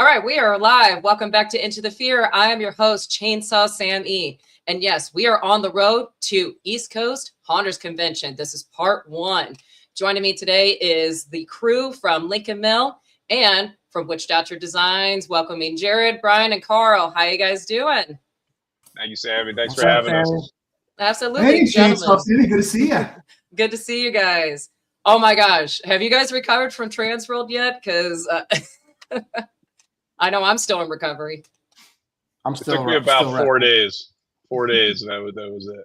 All right, we are live. Welcome back to Into the Fear. I am your host, Chainsaw Sam E. And yes, we are on the road to East Coast Haunters Convention. This is part one. Joining me today is the crew from Lincoln Mill and from Witch Doctor Designs. Welcoming Jared, Brian, and Carl. How you guys doing? Thank you, Sammy. Thanks for having us. Absolutely. Hey, gentlemen. City. Good to see you. Good to see you guys. Oh my gosh. Have you guys recovered from Transworld yet? Because I know I'm still in recovery. It took me about 4 days. 4 days, and that was it.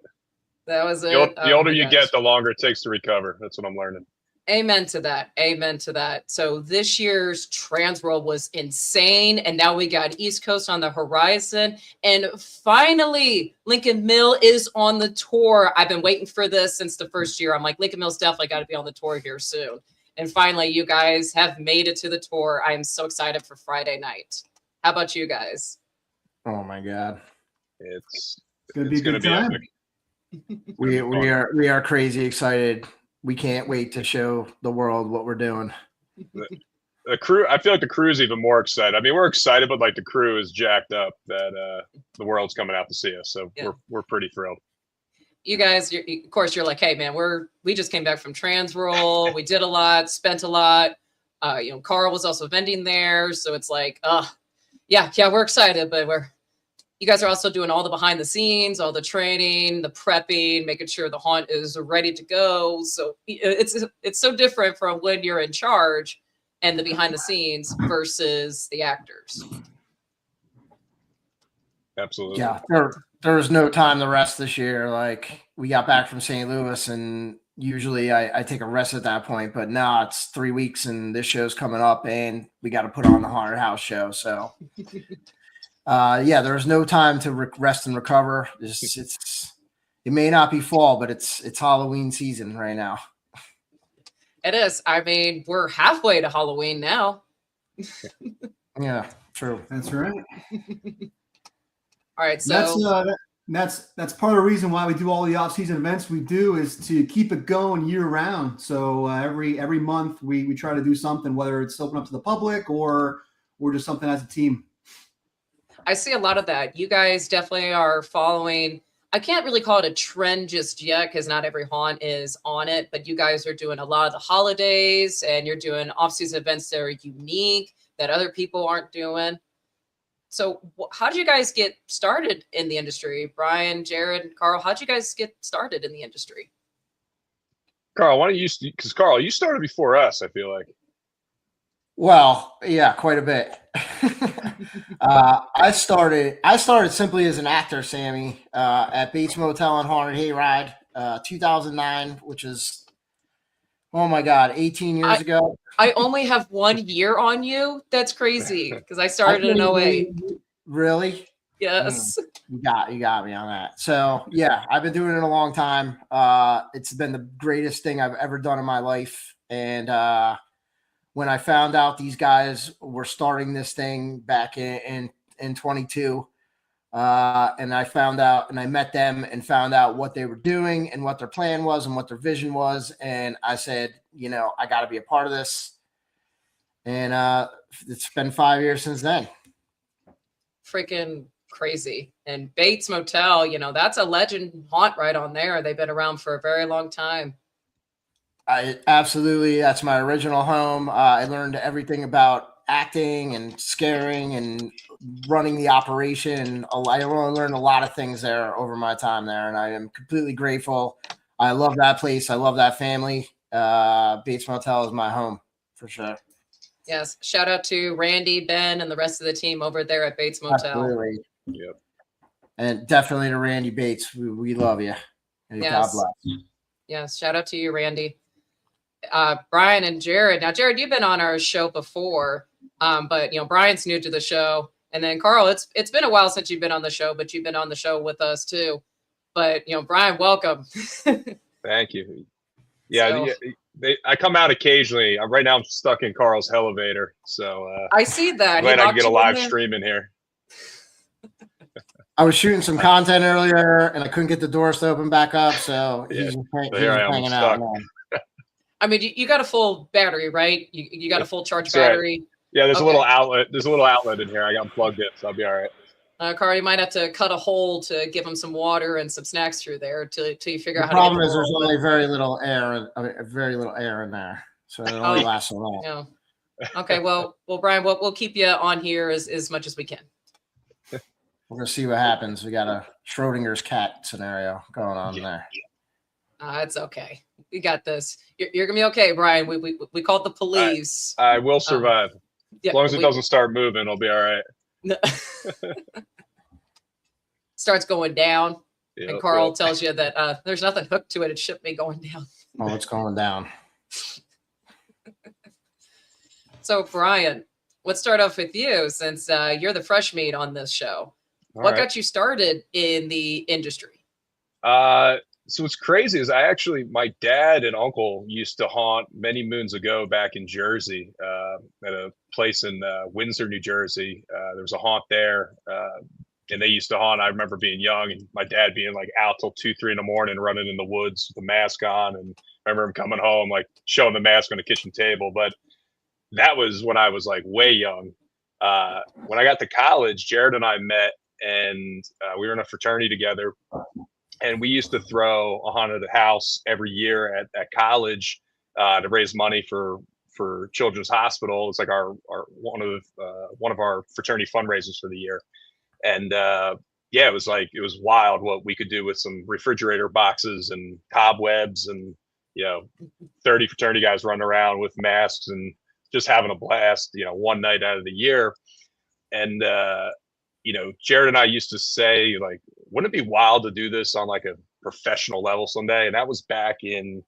That was it. The older you get, the longer it takes to recover. That's what I'm learning. Amen to that. Amen to that. So this year's Transworld was insane. And now we got East Coast on the horizon. And finally, Lincoln Mill is on the tour. I've been waiting for this since the first year. I'm like, Lincoln Mill's definitely got to be on the tour here soon. And finally, you guys have made it to the tour. I am so excited for Friday night. How about you guys? Oh my God. It's going to be a good time. Epic. We are crazy excited. We can't wait to show the world what we're doing. The crew, I feel like the crew is even more excited. I mean, we're excited, but like the crew is jacked up that the world's coming out to see us. So yeah. we're pretty thrilled. You guys, of course, you're like, hey man, we just came back from Transworld. We did a lot, spent a lot. Carl was also vending there, so it's like, yeah, we're excited, but you guys are also doing all the behind the scenes, all the training, the prepping, making sure the haunt is ready to go. So it's so different from when you're in charge and the behind the scenes versus the actors. Absolutely. Yeah, there was no time to rest this year. Like we got back from St. Louis, and usually I take a rest at that point, but now it's 3 weeks and this show's coming up and we got to put on the Haunted House show. So yeah, there's no time to rest and recover. It may not be fall, but it's Halloween season right now. It is. I mean, we're halfway to Halloween now. Yeah, true. That's right. All right, so that's part of the reason why we do all the off-season events we do is to keep it going year-round. So every month we try to do something, whether it's open up to the public or just something as a team. I see a lot of that. You guys definitely are following. I can't really call it a trend just yet because not every haunt is on it, but you guys are doing a lot of the holidays and you're doing off-season events that are unique that other people aren't doing. So how did you guys get started in the industry? Brian, Jared, Carl, how did you guys get started in the industry? Carl, why don't you, because Carl, you started before us, I feel like. Well, yeah, quite a bit. I started simply as an actor, Sammy, at Bates Motel on Haunted Hayride, 2009, which is, oh my God, 18 years ago. I only have 1 year on you. That's crazy because I started in 08. Really? Yes. You got me on that. So yeah, I've been doing it a long time. It's been the greatest thing I've ever done in my life. And when I found out these guys were starting this thing back in 22, and I found out and I met them and found out what they were doing and what their plan was and what their vision was. And I said, I got to be a part of this. And it's been 5 years since then. Freaking crazy. And Bates Motel, that's a legend haunt right on there. They've been around for a very long time. Absolutely. That's my original home. I learned everything about acting and scaring and running the operation. I learned a lot of things there over my time there, and I am completely grateful. I love that place. I love that family. Bates Motel is my home for sure. Yes. Shout out to Randy, Ben, and the rest of the team over there at Bates Motel. Absolutely. Yep. And definitely to Randy Bates. We love you. And yes. God bless you. Yes. Shout out to you, Randy. Brian and Jared. Now, Jared, you've been on our show before, but Brian's new to the show. And then Carl, it's been a while since you've been on the show, but you've been on the show with us too. But Brian, welcome. Thank you. Yeah, I come out occasionally. Right now I'm stuck in Carl's elevator, so I see that. I'm glad I can get a live stream in here. I was shooting some content earlier, and I couldn't get the doors to open back up, so yeah. he's hanging out. I mean, you got a full battery, right? You got a full charge battery. Right. Yeah, there's a Okay. little outlet. There's a little outlet in here. I got plugged in, so I'll be all right. Carl, you might have to cut a hole to give him some water and some snacks through there till you figure The out how to get problem the is there's world. only very little air, very little air in there, so it only lasts so long. Yeah. Okay. Well, Brian, we'll keep you on here as much as we can. We're gonna see what happens. We got a Schrodinger's cat scenario going on there. It's okay. We got this. You're gonna be okay, Brian. We called the police. I will survive. Yeah, As long as it doesn't start moving, I'll be all right. Starts going down, Yep, and Carl yep. tells you that there's nothing hooked to it. It shouldn't be going down. Oh, it's going down. So, Brian, let's start off with you since you're the fresh meat on this show. All What right. got you started in the industry? So what's crazy is my dad and uncle used to haunt many moons ago back in Jersey, at a place in Windsor, New Jersey. There was a haunt there, and they used to haunt. I remember being young and my dad being like out till 2, 3 in the morning, running in the woods with the mask on. And I remember him coming home, like showing the mask on the kitchen table. But that was when I was like way young. When I got to college, Jared and I met, and we were in a fraternity together. And we used to throw a haunted house every year at college to raise money for Children's Hospital. It's like our one of our fraternity fundraisers for the year. And it was wild what we could do with some refrigerator boxes and cobwebs and 30 fraternity guys running around with masks and just having a blast, one night out of the year. And Jared and I used to say, like, wouldn't it be wild to do this on like a professional level someday? And that was back in,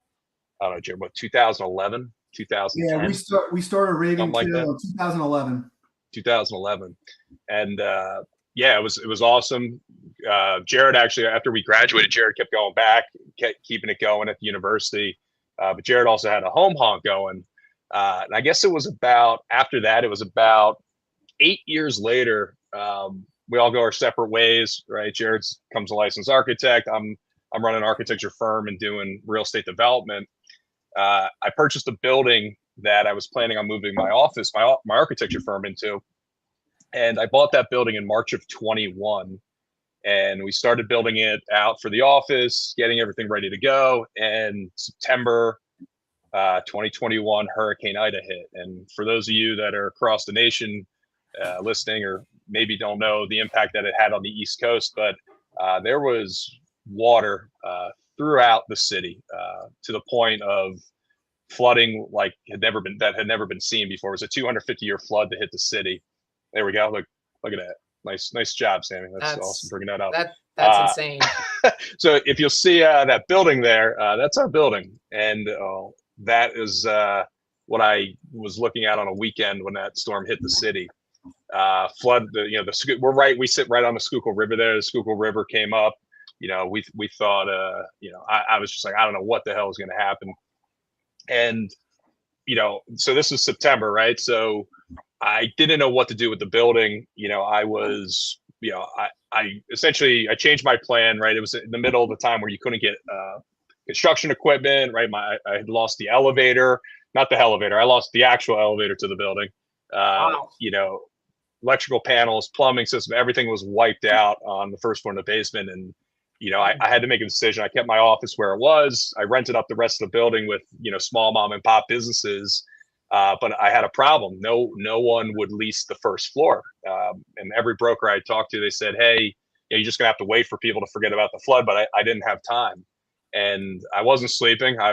I don't know, Jared, what, 2011, 2010? Yeah, we started Raving Something like Kill in 2011. 2011. And it was awesome. Jared actually, after we graduated, Jared kept going back, kept keeping it going at the university. But Jared also had a home haunt going. And I guess it was about 8 years later, we all go our separate ways, right? Jared comes a licensed architect. I'm running an architecture firm and doing real estate development. I purchased a building that I was planning on moving my office, my architecture firm into. And I bought that building in March of 21. And we started building it out for the office, getting everything ready to go. And September 2021, Hurricane Ida hit. And for those of you that are across the nation listening, or maybe don't know the impact that it had on the East Coast, but there was water throughout the city to the point of flooding like had never been seen before. It was a 250-year flood that hit the city. There we go. Look at that. Nice job, Sammy. That's awesome bringing that up. That's insane. So if you'll see that building there, that's our building, and that is what I was looking at on a weekend when that storm hit the city. Flood. We sit right on the Schuylkill River there. The Schuylkill River came up. We thought, I was just like, I don't know what the hell is going to happen. And, so this is September, right? So I didn't know what to do with the building. I was, I essentially changed my plan, right? It was in the middle of the time where you couldn't get construction equipment, right? I had lost the elevator, not the elevator. I lost the actual elevator to the building. Wow. Electrical panels, plumbing system, everything was wiped out on the first floor in the basement. And, I had to make a decision. I kept my office where it was. I rented up the rest of the building with, small mom and pop businesses. But I had a problem. No one would lease the first floor. And every broker I talked to, they said, hey, you're just gonna have to wait for people to forget about the flood. But I didn't have time. And I wasn't sleeping. I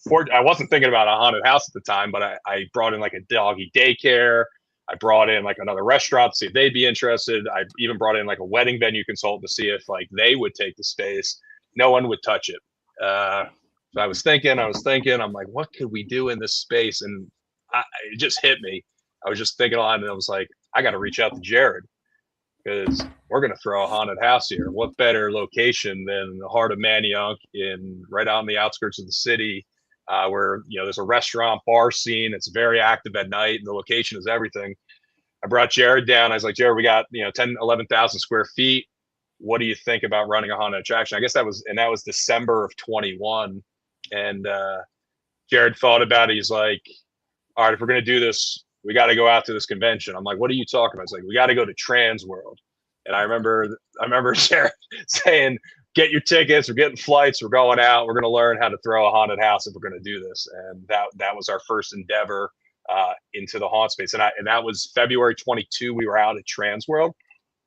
wasn't thinking about a haunted house at the time, but I brought in like a doggy daycare. I brought in like another restaurant to see if they'd be interested. I even brought in like a wedding venue consultant to see if like they would take the space. No one would touch it. So I was thinking, I'm like, what could we do in this space? And it just hit me. I was just thinking a lot, and I was like, I got to reach out to Jared because we're going to throw a haunted house here. What better location than the heart of Manayunk, right out on the outskirts of the city, where there's a restaurant bar scene. It's very active at night, and the location is everything. I brought Jared down. I was like, Jared, we got 11,000 square feet. What do you think about running a haunted attraction? I guess that was December of 21, and Jared thought about it. He's like, all right, if we're going to do this, we got to go out to this convention. I'm like, what are you talking about? It's like, we got to go to Trans World. And I remember Jared saying, get your tickets, we're getting flights, we're going out, we're going to learn how to throw a haunted house if we're going to do this. And that was our first endeavor into the haunt space. And that was February 22. We were out at Trans World,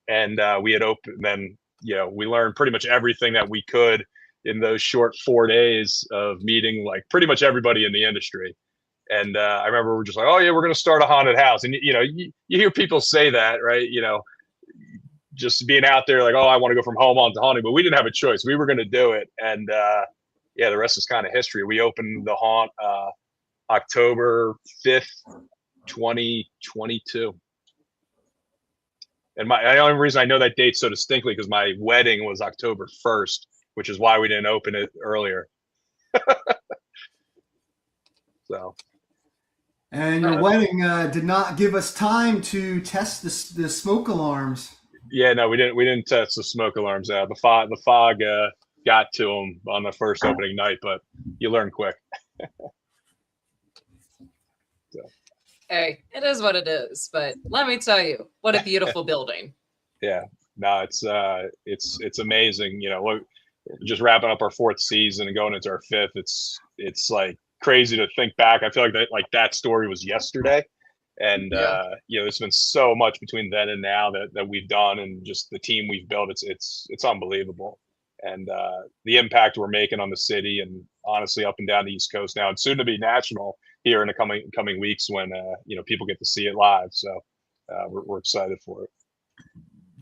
and we had opened. Then we learned pretty much everything that we could in those short 4 days of meeting like pretty much everybody in the industry. And I remember we're just like, oh yeah, we're going to start a haunted house. And you hear people say that, right? Just being out there like, oh, I want to go from home on to haunting, but we didn't have a choice. We were going to do it. And the rest is kind of history. We opened the haunt October 5th, 2022. And the only reason I know that date so distinctly because my wedding was October 1st, which is why we didn't open it earlier. So. And your wedding did not give us time to test the smoke alarms. Yeah, no, we didn't test the smoke alarms out. The fog got to them on the first opening night, but you learn quick. So. Hey, it is what it is. But let me tell you, what a beautiful building. Yeah, no, it's amazing. Just wrapping up our 4th season and going into our 5th. It's like crazy to think back. I feel like that story was yesterday. And there's been so much between then and now that we've done, and just the team we've built. It's unbelievable, and the impact we're making on the city, and honestly up and down the East Coast now, and soon to be national here in the coming weeks when people get to see it live. So we're excited for it.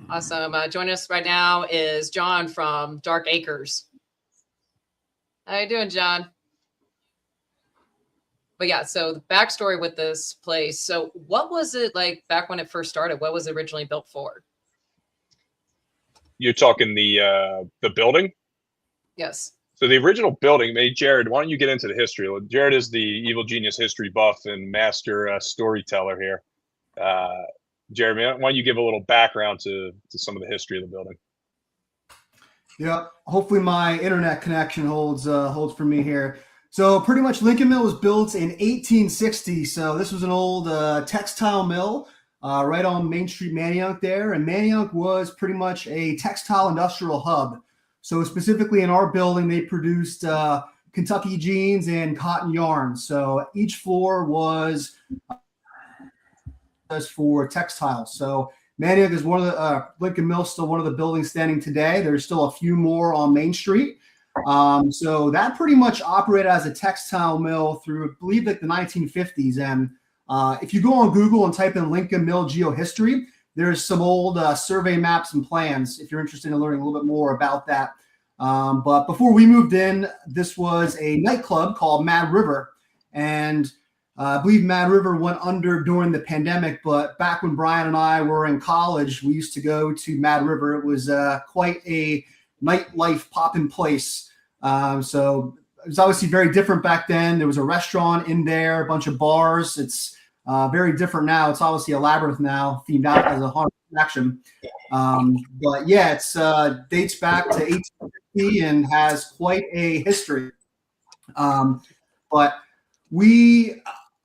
Awesome. Joining us right now is John from Dark Acres. How you doing, John? But yeah, so the backstory with this place. So what was it like back when it first started? What was it originally built for? You're talking the building? Yes. So the original building, Jared, why don't you get into the history? Jared is the Evil Genius history buff and master storyteller here. Jared, why don't you give a little background to some of the history of the building? Yeah, hopefully my internet connection holds for me here. So pretty much Lincoln Mill was built in 1860. So this was an old textile mill right on Main Street, Manayunk there. And Manayunk was pretty much a textile industrial hub. So specifically in our building, they produced Kentucky jeans and cotton yarn. So each floor was for textiles. So Manayunk is one of the Lincoln Mill, still one of the buildings standing today. There's still a few more on Main Street. So that pretty much operated as a textile mill through, I believe, like the 1950s. And if you go on Google and type in Lincoln Mill geohistory, there's some old survey maps and plans if you're interested in learning a little bit more about that. But before we moved in, this was a nightclub called Mad River. And I believe Mad River went under during the pandemic. But back when Brian and I were in college, we used to go to Mad River. It was quite a nightlife poppin' place. So it was obviously very different back then. There was a restaurant in there, a bunch of bars. It's very different now. It's obviously a labyrinth now, themed out as a haunted attraction. But yeah, it's dates back to 1850 and has quite a history. But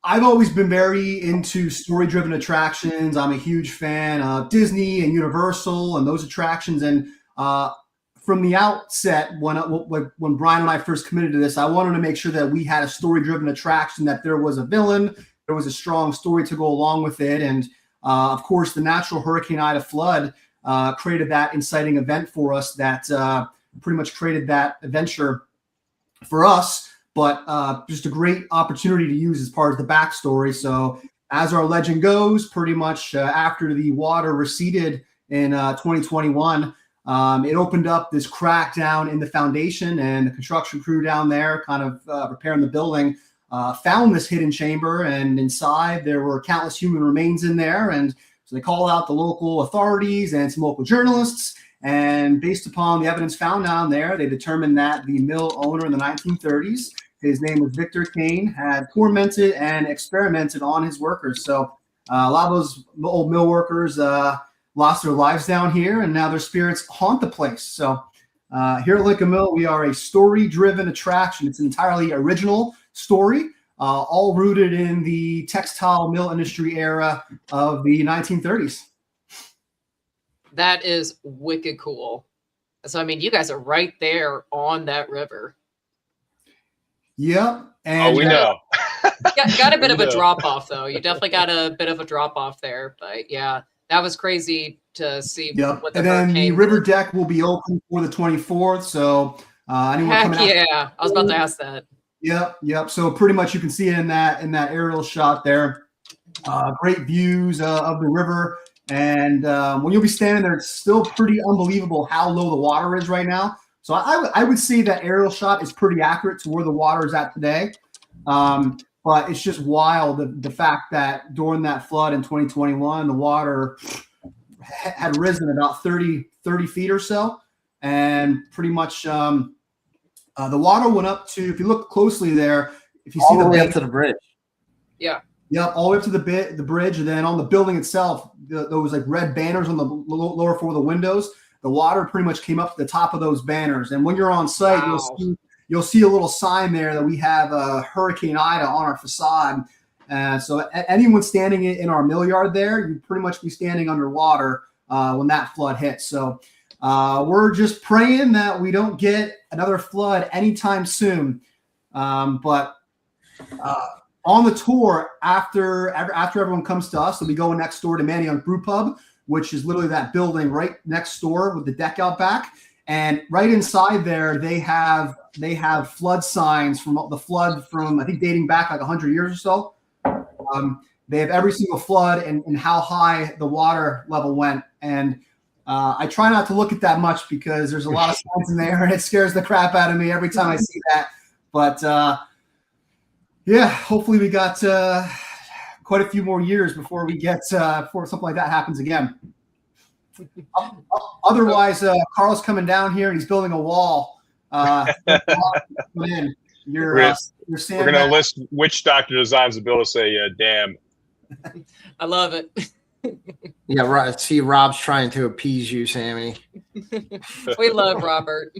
I've always been very into story-driven attractions. I'm a huge fan of Disney and Universal and those attractions. And from the outset, when Brian and I first committed to this, I wanted to make sure that we had a story-driven attraction, that there was a villain, there was a strong story to go along with it. And of course, the natural Hurricane Ida flood created that inciting event for us that pretty much created that adventure for us, but just a great opportunity to use as part of the backstory. So as our legend goes, pretty much after the water receded in 2021, it opened up this crack down in the foundation, and the construction crew down there kind of preparing the building found this hidden chamber, and inside there were countless human remains in there. And so they called out the local authorities and some local journalists, and based upon the evidence found down there, they determined that the mill owner in the 1930s, his name was Victor Kane, had tormented and experimented on his workers. So a lot of those old mill workers lost their lives down here, and now their spirits haunt the place. So here at Lincoln Mill, we are a story-driven attraction. It's an entirely original story. all rooted in the textile mill industry era of the 1930s. That is wicked cool. So, I mean, you guys are right there on that river. Yep. Oh, And we know. Got a bit of a No. drop off, though. You definitely got a bit of a drop off there. But yeah, that was crazy to see Yep. what the And then the hurricane river did. deck will be open for the 24th. So anyone Heck coming out. yeah. I was about to ask that. Yep. So pretty much you can see it in that aerial shot there. Great views of the river. And when you'll be standing there, it's still pretty unbelievable how low the water is right now. So I would say that aerial shot is pretty accurate to where the water is at today. But it's just wild the fact that during that flood in 2021, the water had risen about 30 feet or so. And pretty much the water went up to, if you look closely there, if you see All the way bank, up to the bridge. Yeah. Yep, all the way up to the bridge, and then on the building itself, those like red banners on the lower floor of the windows, the water pretty much came up to the top of those banners. And when you're on site, Wow. you'll see a little sign there that we have Hurricane Ida on our facade. So anyone standing in our mill yard there, you'd pretty much be standing underwater when that flood hits. So we're just praying that we don't get another flood anytime soon. But on the tour, after everyone comes to us, they'll be going next door to Manayunk Brew Pub, which is literally that building right next door with the deck out back. And right inside there, they have flood signs from the flood from, I think, dating back like 100 years or so. They have every single flood and how high the water level went. And I try not to look at that much because there's a lot of signs in there, and it scares the crap out of me every time I see that. But yeah, hopefully we got quite a few more years before we get before something like that happens again. Otherwise, Carl's coming down here and he's building a wall. You're We're going to list which doctor designs the bill to say dam. I love it. Yeah, right. See, Rob's trying to appease you, Sammy. We love Robert.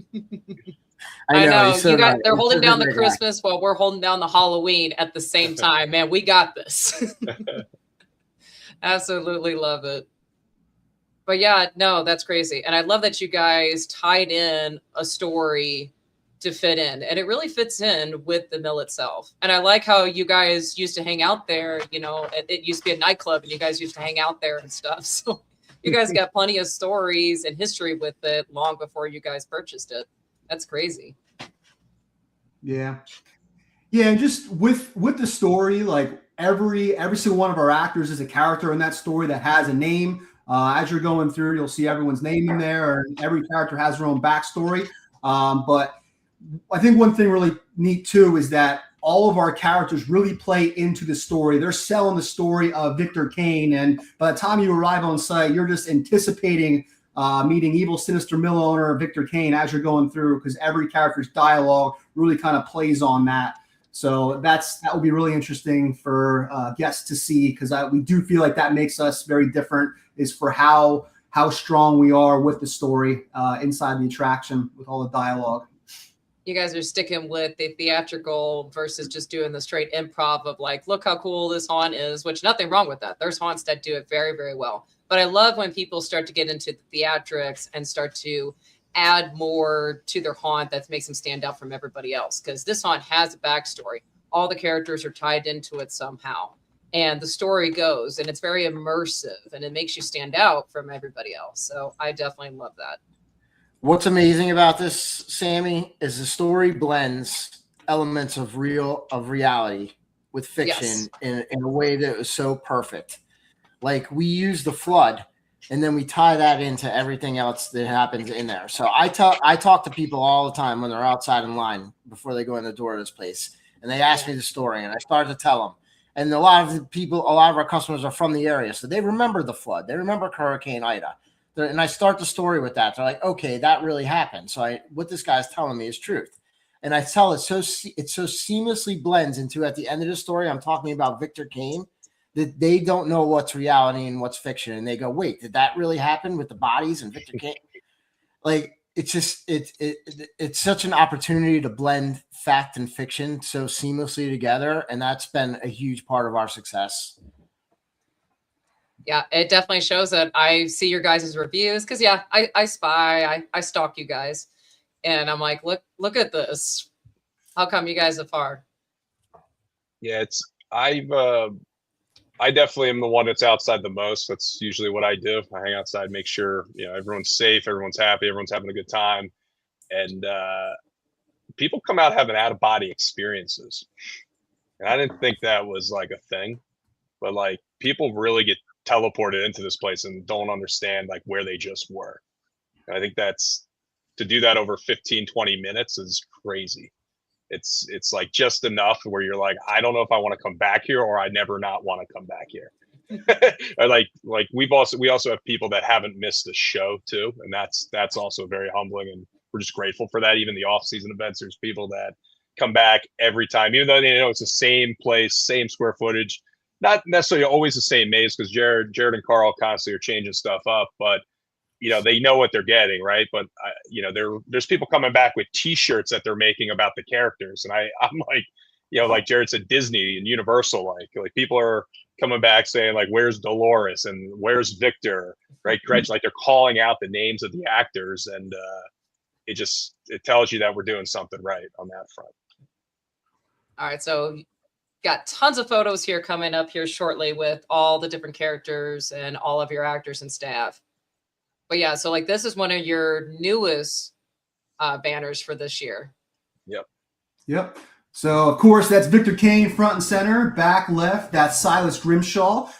I know. So they're holding down the Christmas while we're holding down the Halloween at the same time. Man, we got this. Absolutely love it. But yeah, no, that's crazy. And I love that you guys tied in a story to fit in. And it really fits in with the mill itself. And I like how you guys used to hang out there. You know, it used to be a nightclub and you guys used to hang out there and stuff. So you guys got plenty of stories and history with it long before you guys purchased it. That's crazy. Yeah. And just with the story, like every single one of our actors is a character in that story that has a name. As you're going through, you'll see everyone's name in there, and every character has their own backstory. But I think one thing really neat too is that all of our characters really play into the story. They're selling the story of Victor Kane, and by the time you arrive on site, you're just anticipating meeting evil, sinister mill owner Victor Kane as you're going through, because every character's dialogue really kind of plays on that. So that will be really interesting for guests to see, because we do feel like that makes us very different, is for how strong we are with the story inside the attraction with all the dialogue. You guys are sticking with the theatrical versus just doing the straight improv of like, look how cool this haunt is, which nothing wrong with that. There's haunts that do it very, very well. But I love when people start to get into the theatrics and start to add more to their haunt that makes them stand out from everybody else. Because this haunt has a backstory. All the characters are tied into it somehow. And the story goes, and it's very immersive, and it makes you stand out from everybody else. So I definitely love that. What's amazing about this, Sammy, is the story blends elements of reality with fiction in a way that was so perfect. Like, we use the flood, and then we tie that into everything else that happens in there. So I talk to people all the time when they're outside in line before they go in the door of this place, and they ask me the story, and I start to tell them. And a lot of our customers are from the area, so they remember the flood. They remember Hurricane Ida. And I start the story with that. They're like, okay, that really happened. So what this guy's telling me is truth. And I tell it so seamlessly blends into, at the end of the story, I'm talking about Victor Kane, that they don't know what's reality and what's fiction. And they go, wait, did that really happen with the bodies and Victor Kane? Like, it's just it's such an opportunity to blend fact and fiction so seamlessly together, and that's been a huge part of our success. Yeah, it definitely shows that. I see your guys' reviews because yeah, I spy, I stalk you guys, and I'm like, look at this. How come you guys are far? Yeah, I definitely am the one that's outside the most. That's usually what I do. I hang outside, make sure everyone's safe, everyone's happy, everyone's having a good time, and people come out having out of body experiences. And I didn't think that was like a thing, but like people really get teleported into this place and don't understand like where they just were. And I think that's to do that over 15, 20 minutes is crazy. It's like just enough where you're like, I don't know if I want to come back here or I never not want to come back here. Or like we also have people that haven't missed a show too, and that's also very humbling, and we're just grateful for that. Even the off-season events, there's people that come back every time, even though they know it's the same place, same square footage, not necessarily always the same maze, because Jared and Carl constantly are changing stuff up, but they know what they're getting, right? But there's people coming back with T-shirts that they're making about the characters, and I'm like, like Jared said, Disney and Universal, like people are coming back saying like, where's Dolores and where's Victor, right? Gretchen, like they're calling out the names of the actors, and it tells you that we're doing something right on that front. All right, so got tons of photos here coming up here shortly with all the different characters and all of your actors and staff. But yeah, so like this is one of your newest banners for this year. Yep. So of course that's Victor Kane front and center. Back left, that's Silas Grimshaw,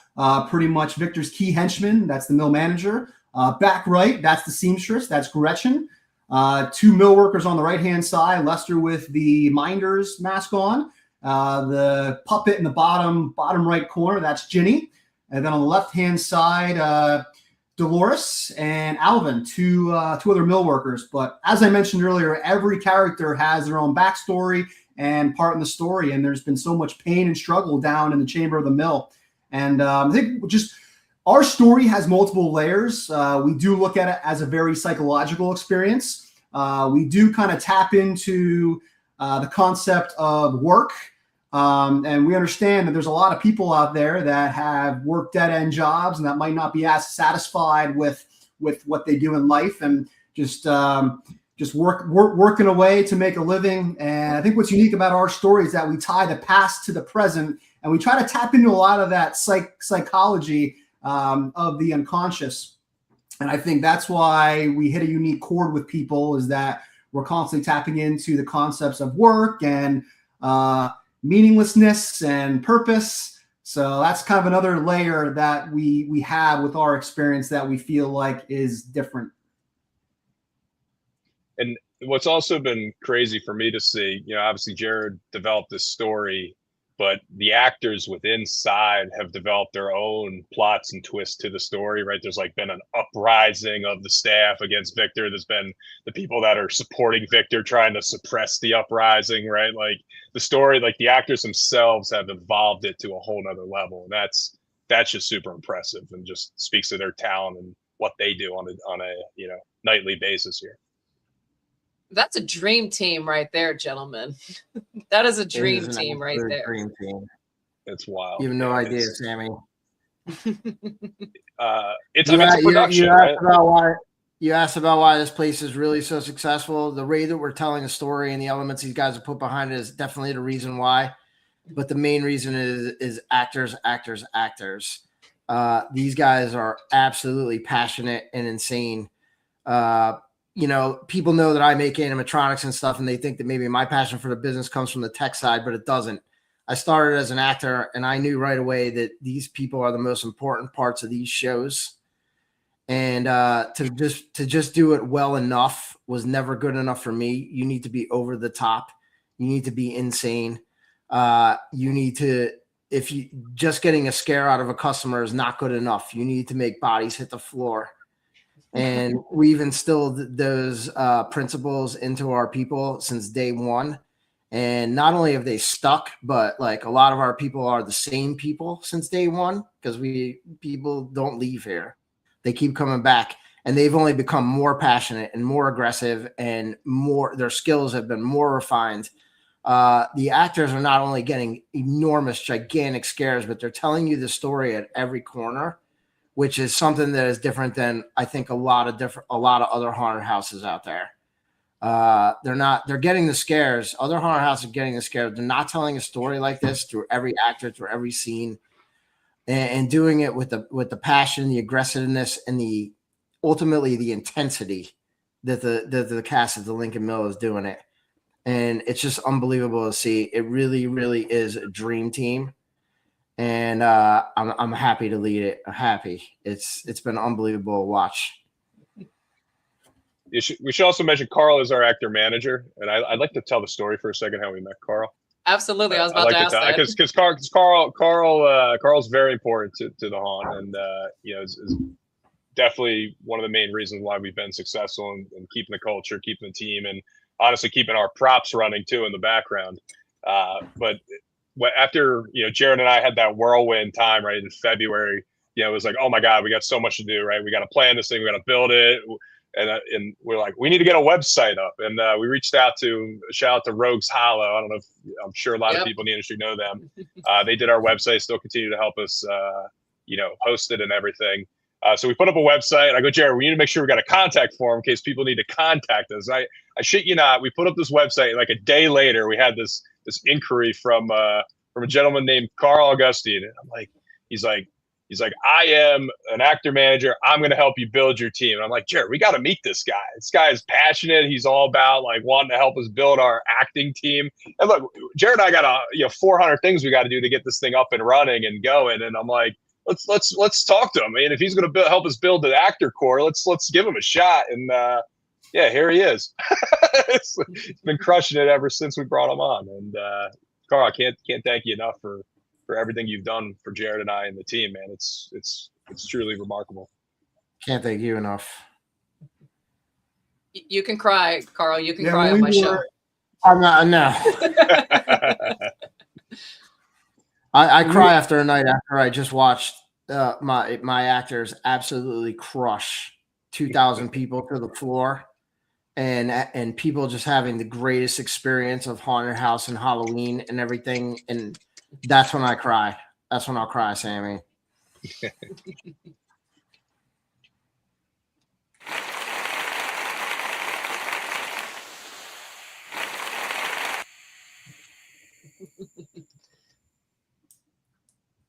pretty much Victor's key henchman. That's the mill manager. Back right, that's the seamstress. That's Gretchen. Two mill workers on the right-hand side. Lester with the Minders mask on. The puppet in the bottom right corner, that's Ginny. And then on the left-hand side, Dolores and Alvin, two other mill workers. But as I mentioned earlier, every character has their own backstory and part in the story. And there's been so much pain and struggle down in the chamber of the mill. And I think just our story has multiple layers. We do look at it as a very psychological experience. We do kind of tap into the concept of work. And we understand that there's a lot of people out there that have worked dead-end jobs and that might not be as satisfied with what they do in life, and just working away to make a living. And I think what's unique about our story is that we tie the past to the present, and we try to tap into a lot of that psychology of the unconscious. And I think that's why we hit a unique chord with people, is that we're constantly tapping into the concepts of work and meaninglessness and purpose. So that's kind of another layer that we have with our experience that we feel like is different. And what's also been crazy for me to see, obviously Jared developed this story, but the actors within side have developed their own plots and twists to the story, right? There's like been an uprising of the staff against Victor. There's been the people that are supporting Victor trying to suppress the uprising, right? Like the story, like the actors themselves have evolved it to a whole nother level. And that's just super impressive and just speaks to their talent and what they do on a nightly basis here. That's a dream team right there, gentlemen. That is a dream team right there. Dream team. It's wild. You have no idea, Sammy. It's a production, right? You asked about why this place is really so successful. The way that we're telling a story and the elements these guys have put behind it is definitely the reason why. But the main reason is actors. These guys are absolutely passionate and insane. People know that I make animatronics and stuff, and they think that maybe my passion for the business comes from the tech side, but it doesn't. I started as an actor, and I knew right away that these people are the most important parts of these shows. And to just do it well enough was never good enough for me. You need to be over the top. You need to be insane. If you just getting a scare out of a customer is not good enough. You need to make bodies hit the floor. And we've instilled those principles into our people since day one. And not only have they stuck, but like a lot of our people are the same people since day one, because people don't leave here. They keep coming back. and they've only become more passionate and more aggressive, and their skills have been more refined. The actors are not only getting enormous, gigantic scares, but they're telling you the story at every corner, which is something that is different than I think a lot of other haunted houses out there. They're getting the scares. Other haunted houses are getting the scares. They're not telling a story like this through every actor, through every scene, and doing it with the passion, the aggressiveness, and ultimately the intensity that the cast of the Lincoln Mill is doing it. And it's just unbelievable to see. It really, really is a dream team. And I'm happy to lead it. I'm happy. It's been unbelievable to watch. We should also mention Carl is our actor manager, and I'd like to tell the story for a second how we met Carl. Absolutely, I was about to ask that because Carl's very important to the haunt, and is definitely one of the main reasons why we've been successful in keeping the culture, keeping the team, and honestly keeping our props running too in the background. But after Jared and I had that whirlwind time right in February, it was like, oh my God, we got so much to do, right? We got to plan this thing, we got to build it. And we're like, we need to get a website up. And we reached out shout out to Rogues Hollow. I don't know I'm sure a lot of people in the industry know them. They did our website, still continue to help us, host it and everything. So we put up a website. I go, Jared, we need to make sure we got a contact form in case people need to contact us. I shit you not. We put up this website, and like a day later, we had this inquiry from a gentleman named Carl Augustine. And I'm like, he's like, I am an actor manager. I'm going to help you build your team. And I'm like, Jared, we got to meet this guy. This guy is passionate. He's all about like wanting to help us build our acting team. And look, Jared and I got 400 things we got to do to get this thing up and running and going. And I'm like, let's talk to him. I mean, if he's going to help us build the actor core, let's give him a shot. And here he is. He's been crushing it ever since we brought him on. And Carl, I can't thank you enough for everything you've done for Jared and I and the team, man. It's truly remarkable. Can't thank you enough. You can cry, Carl. You can cry on my show. I'm not. No. I cry after a night after I just watched my actors absolutely crush 2,000 people to the floor, and people just having the greatest experience of haunted house and Halloween and everything. And that's when I cry. That's when I'll cry, Sammy.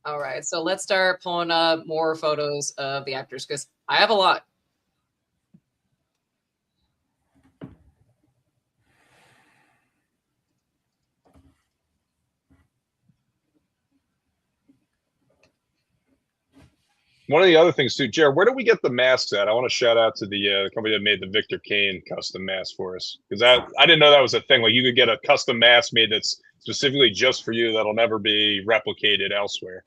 All right, so let's start pulling up more photos of the actors because I have a lot. One of the other things too, Jared, where do we get the masks at? I want to shout out to the company that made the Victor Kane custom mask for us, because I didn't know that was a thing. Like you could get a custom mask made that's specifically just for you that'll never be replicated elsewhere.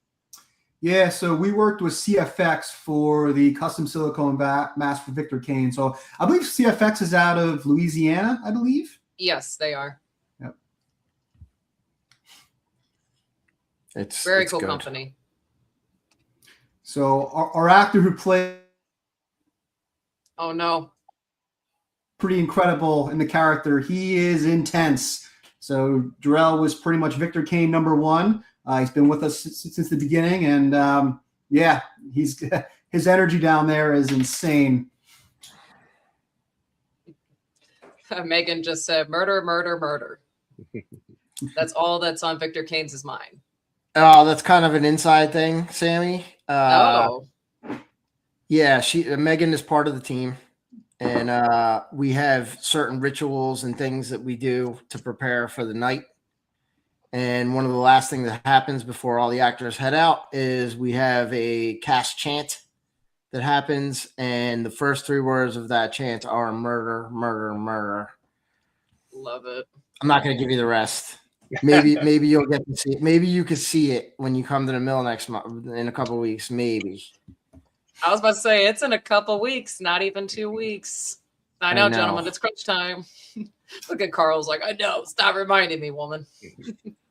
Yeah, so we worked with CFX for the custom silicone mask for Victor Kane. So I believe CFX is out of Louisiana, I believe. Yes, they are. Yep. It's very cool company. So our actor who played, oh no, pretty incredible in the character. He is intense. So Darrell was pretty much Victor Kane #1. He's been with us since the beginning, and his energy down there is insane. Megan just said, "Murder, murder, murder." That's all that's on Victor Kane's mind. Oh, that's kind of an inside thing, Sammy. Yeah, Megan is part of the team, and we have certain rituals and things that we do to prepare for the night. And one of the last things that happens before all the actors head out is we have a cast chant that happens, and the first 3 words of that chant are murder, murder, murder. Love it. I'm not going to give you the rest. Maybe you'll get to see it. Maybe you could see it when you come to the mill next month in a couple of weeks. Maybe. I was about to say it's in a couple weeks, not even 2 weeks. I know, gentlemen, it's crunch time. Look at Carl's like, I know. Stop reminding me, woman.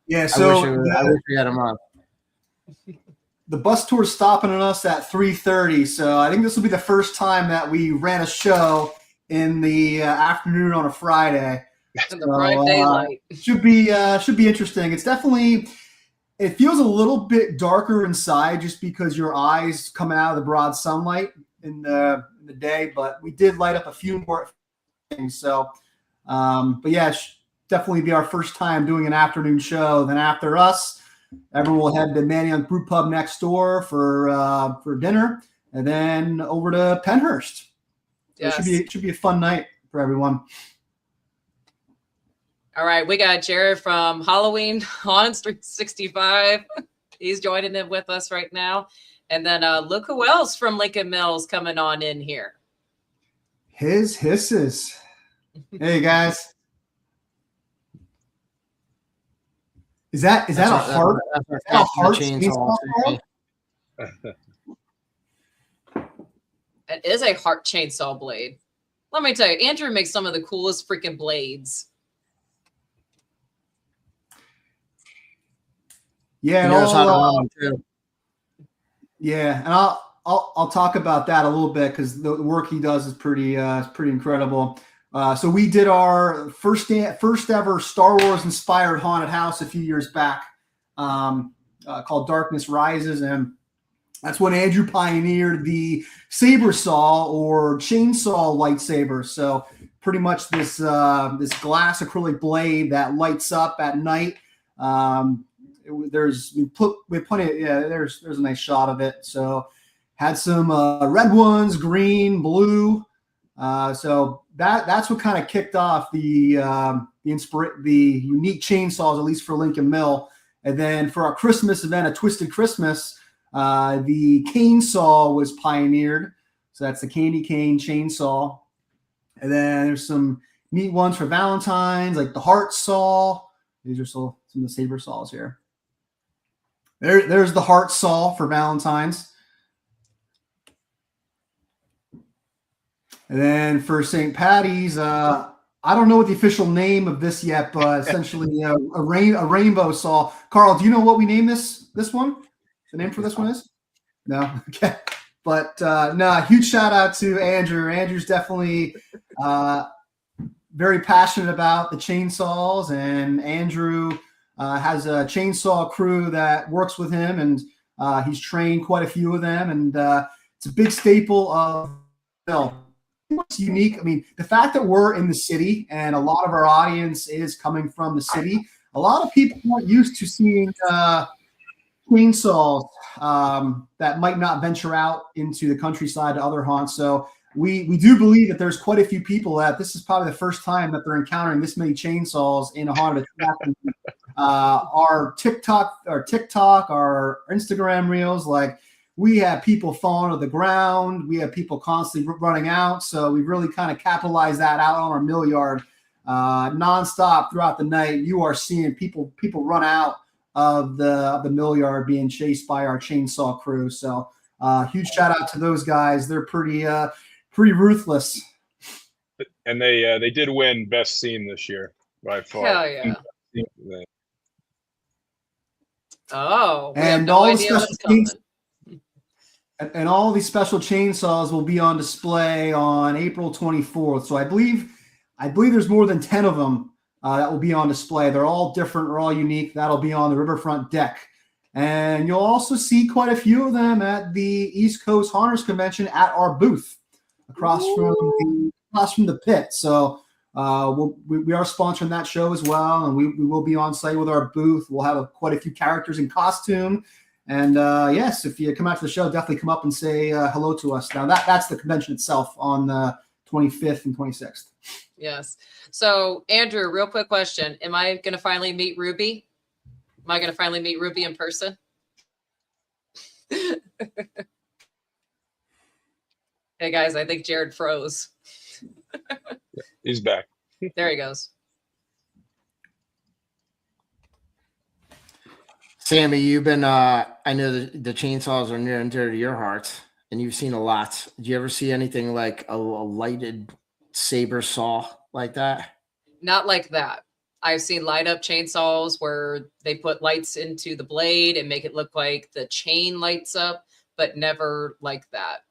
Yeah, so I wish we had a month. the bus tour is stopping on us at 3:30. So I think this will be the first time that we ran a show in the afternoon on a Friday. In the bright daylight. Should be interesting. It's definitely, it feels a little bit darker inside just because your eyes coming out of the broad sunlight in the day, but we did light up a few more things. So, but yeah, definitely be our first time doing an afternoon show. Then after us, everyone will head to Manioc Brew Pub next door for dinner, and then over to Penhurst. So Yes. it should be a fun night for everyone. All right, we got Jared from Halloween Haunts 365. He's joining in with us right now. And then look who else from Lincoln Mills coming on in here. His hisses. Hey guys. Is that a heart? That's a heart chainsaw. It is a heart chainsaw blade. Let me tell you, Andrew makes some of the coolest freaking blades. Yeah, He knows how to run them too. Yeah, and I'll talk about that a little bit because the work he does is pretty incredible. So we did our first ever Star Wars inspired haunted house a few years back, called Darkness Rises, and that's when Andrew pioneered the saber saw or chainsaw lightsaber. So pretty much this glass acrylic blade that lights up at night. There's a nice shot of it. So had some red ones, green, blue. So that's what kind of kicked off the unique chainsaws, at least for Lincoln Mill. And then for our Christmas event, A Twisted Christmas, the cane saw was pioneered. So that's the candy cane chainsaw. And then there's some neat ones for Valentine's, like the heart saw. These are some of the saber saws here. There's the heart saw for Valentine's. And then for St. Patty's, I don't know what the official name of this yet, but essentially a rainbow saw. Carl, do you know what we name this one? The name for this one is? No? Okay. But no, huge shout out to Andrew. Andrew's definitely very passionate about the chainsaws, and Andrew has a chainsaw crew that works with him, and he's trained quite a few of them, and it's a big staple of what's unique. I mean, the fact that we're in the city and a lot of our audience is coming from the city, a lot of people aren't used to seeing chainsaws that might not venture out into the countryside to other haunts. So we do believe that there's quite a few people that this is probably the first time that they're encountering this many chainsaws in a haunted attraction. Our TikTok, our Instagram reels, like we have people falling to the ground. We have people constantly running out. So we really kind of capitalized that out on our mill yard nonstop throughout the night. You are seeing people run out of the mill yard being chased by our chainsaw crew. So huge shout out to those guys. They're pretty ruthless. And they did win best scene this year by far. Hell yeah. Oh, we have And no all the idea special what's coming. And all these special chainsaws will be on display on April 24th. So I believe there's more than 10 of them that will be on display. They're all different. They're all unique. That'll be on the riverfront deck. And you'll also see quite a few of them at the East Coast Haunters Convention at our booth across from the pit. So we are sponsoring that show as well. And we will be on site with our booth. We'll have quite a few characters in costume. And yes, if you come out to the show, definitely come up and say hello to us. Now that's the convention itself on the 25th and 26th. Yes. So Andrew, real quick question. Am I going to finally meet Ruby? Am I going to finally meet Ruby in person? Hey guys, I think Jared froze. He's back. There he goes. Sammy, you've been, I know the chainsaws are near and dear to your heart, and you've seen a lot. Did you ever see anything like a lighted saber saw like that? Not like that. I've seen light up chainsaws where they put lights into the blade and make it look like the chain lights up, but never like that.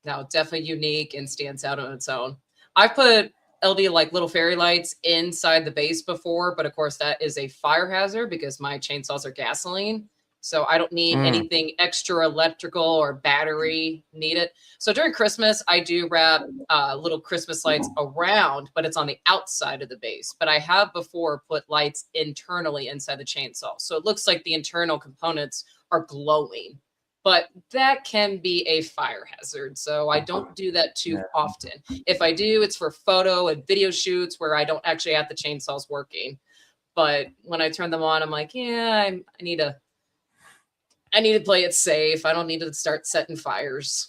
Now, definitely unique and stands out on its own. I've put LD like little fairy lights inside the base before, but of course that is a fire hazard because my chainsaws are gasoline. So I don't need anything extra electrical or battery needed. So during Christmas, I do wrap little Christmas lights around, but it's on the outside of the base. But I have before put lights internally inside the chainsaw. So it looks like the internal components are glowing, but that can be a fire hazard. So I don't do that too often. If I do, it's for photo and video shoots where I don't actually have the chainsaws working. But when I turn them on, I'm like, yeah, I need to play it safe. I don't need to start setting fires.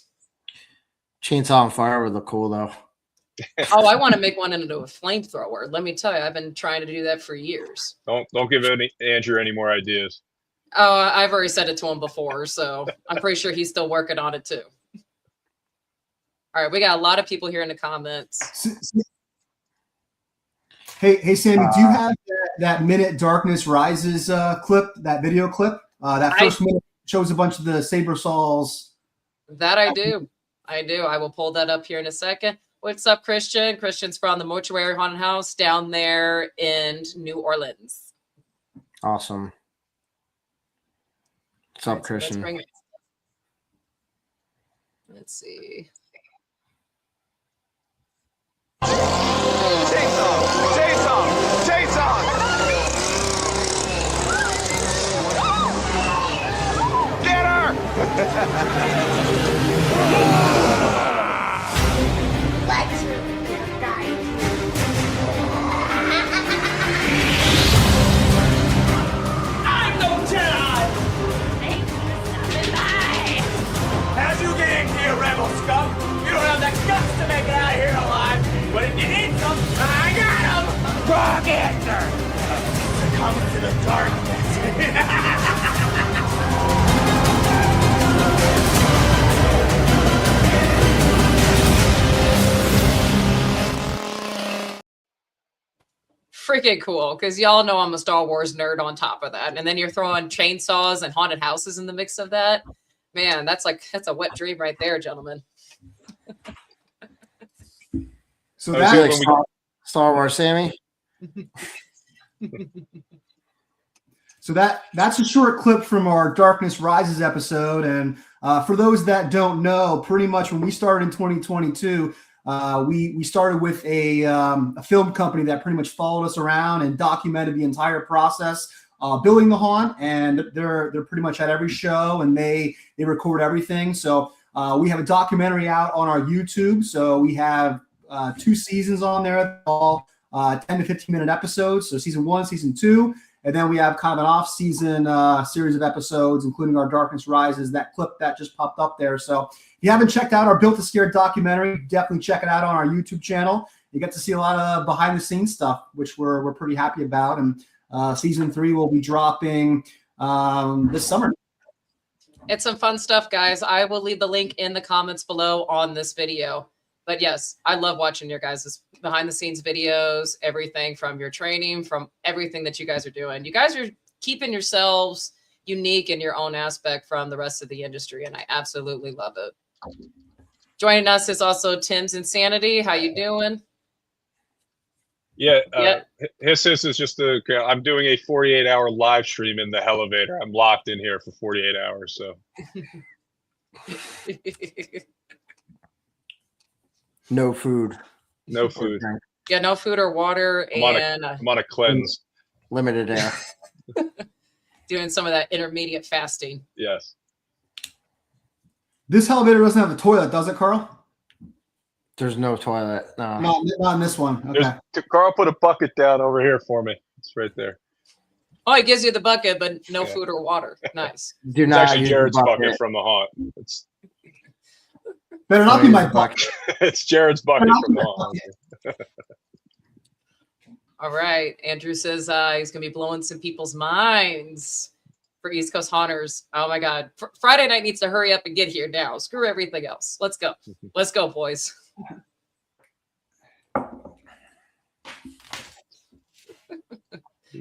Chainsaw on fire would look cool though. Oh, I want to make one into a flamethrower. Let me tell you, I've been trying to do that for years. Don't give Andrew any more ideas. Oh, I've already said it to him before, so I'm pretty sure he's still working on it too. All right, we got a lot of people here in the comments. Hey, Sammy, do you have that minute Darkness Rises clip, that video clip? That first minute shows a bunch of the saber saws. That I do. I will pull that up here in a second. What's up, Christian? Christian's from the Mortuary Haunted House down there in New Orleans. Awesome. What's up, Christian? Let's see. Chainsaw! Get her! Let's guys. I'm no Jedi! Thanks for stopping by. How'd you get in here, rebel scum? You don't have the guts to make it out of here alive, but if you need some, I got them! Wrong answer! Succumb to the darkness. Freaking cool, because y'all know I'm a Star Wars nerd on top of that. And then you're throwing chainsaws and haunted houses in the mix of that. Man, that's a wet dream right there, gentlemen. So That was that's it when Star Wars, Sammy. So that's a short clip from our Darkness Rises episode. And for those that don't know, pretty much when we started in 2022, we started with a film company that pretty much followed us around and documented the entire process building the haunt. And they're pretty much at every show and they record everything. So we have a documentary out on our YouTube. So we have 2 seasons on there, all 10 to 15 minute episodes. So season 1, season 2. And then we have kind of an off-season series of episodes, including our Darkness Rises, that clip that just popped up there. So if you haven't checked out our Built to Scare documentary, definitely check it out on our YouTube channel. You get to see a lot of behind-the-scenes stuff, which we're pretty happy about. And season 3 will be dropping this summer. It's some fun stuff, guys. I will leave the link in the comments below on this video. But yes, I love watching your guys' behind the scenes videos, everything from your training, from everything that you guys are doing. You guys are keeping yourselves unique in your own aspect from the rest of the industry, and I absolutely love it. Joining us is also Tim's Insanity. How you doing? Yeah, his is just I'm doing a 48-hour live stream in the elevator. I'm locked in here for 48 hours, so. No food. No food. Yeah, no food or water, I'm on a cleanse. Limited air. Doing some of that intermediate fasting. Yes. This elevator doesn't have a toilet, does it, Carl? There's no toilet. No. Not in this one. Okay. Carl put a bucket down over here for me. It's right there. Oh, it gives you the bucket, but no food or water. Nice. Do It's not actually use Jared's the bucket from the haunt. Better not be my bucket. It's Jared's bucket from the haunt. All right. Andrew says he's going to be blowing some people's minds for East Coast Haunters. Oh, my God. Friday night needs to hurry up and get here now. Screw everything else. Let's go. Let's go, boys.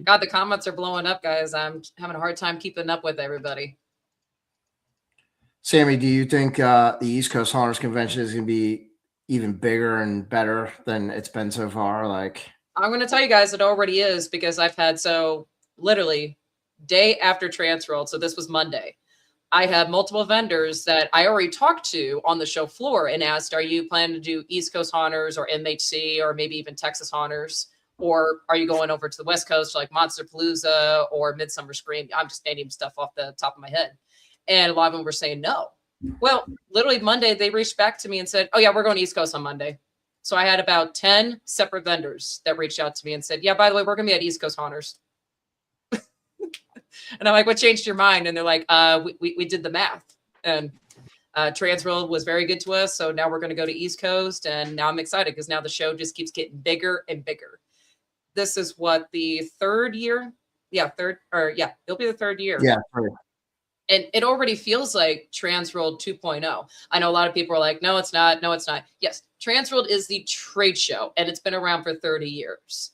God, the comments are blowing up, guys. I'm having a hard time keeping up with everybody. Sammy, do you think the East Coast Haunters Convention is going to be even bigger and better than it's been so far? Like, I'm going to tell you guys it already is, because I've had, so literally day after Transworld, so this was Monday, I had multiple vendors that I already talked to on the show floor and asked, are you planning to do East Coast Haunters or MHC or maybe even Texas Haunters? Or are you going over to the West Coast like Monster Palooza or Midsummer Scream? I'm just naming stuff off the top of my head. And a lot of them were saying no. Well, literally Monday, they reached back to me and said, oh yeah, we're going to East Coast on Monday. So I had about 10 separate vendors that reached out to me and said, yeah, by the way, we're going to be at East Coast Haunters. And I'm like, what changed your mind? And they're like, we did the math. And Transworld was very good to us. So now we're going to go to East Coast. And now I'm excited because now the show just keeps getting bigger and bigger. This is what, the third year? Yeah, it'll be the third year. yeah, right. And it already feels like Transworld 2.0. I know a lot of people are like, no, it's not. No, it's not. Yes, Transworld is the trade show, and it's been around for 30 years.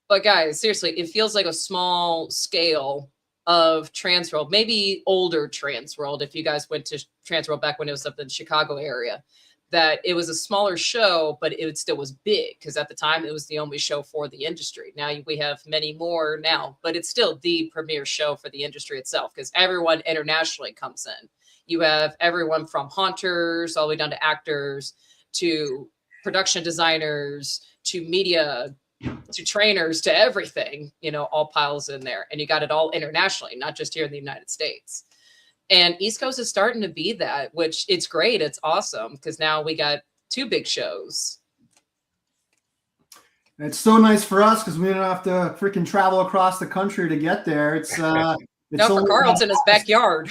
But guys, seriously, it feels like a small scale of Transworld, maybe older Transworld, if you guys went to Transworld back when it was up in the Chicago area, that it was a smaller show, but it still was big because at the time it was the only show for the industry. Now we have many more now, but it's still the premier show for the industry itself because everyone internationally comes in. You have everyone from haunters all the way down to actors to production designers to media to trainers to everything, all piles in there. And you got it all internationally, not just here in the United States. And East Coast is starting to be that, which it's great. It's awesome because now we got two big shows. It's so nice for us because we don't have to freaking travel across the country to get there. It's no, for Carl's in his backyard.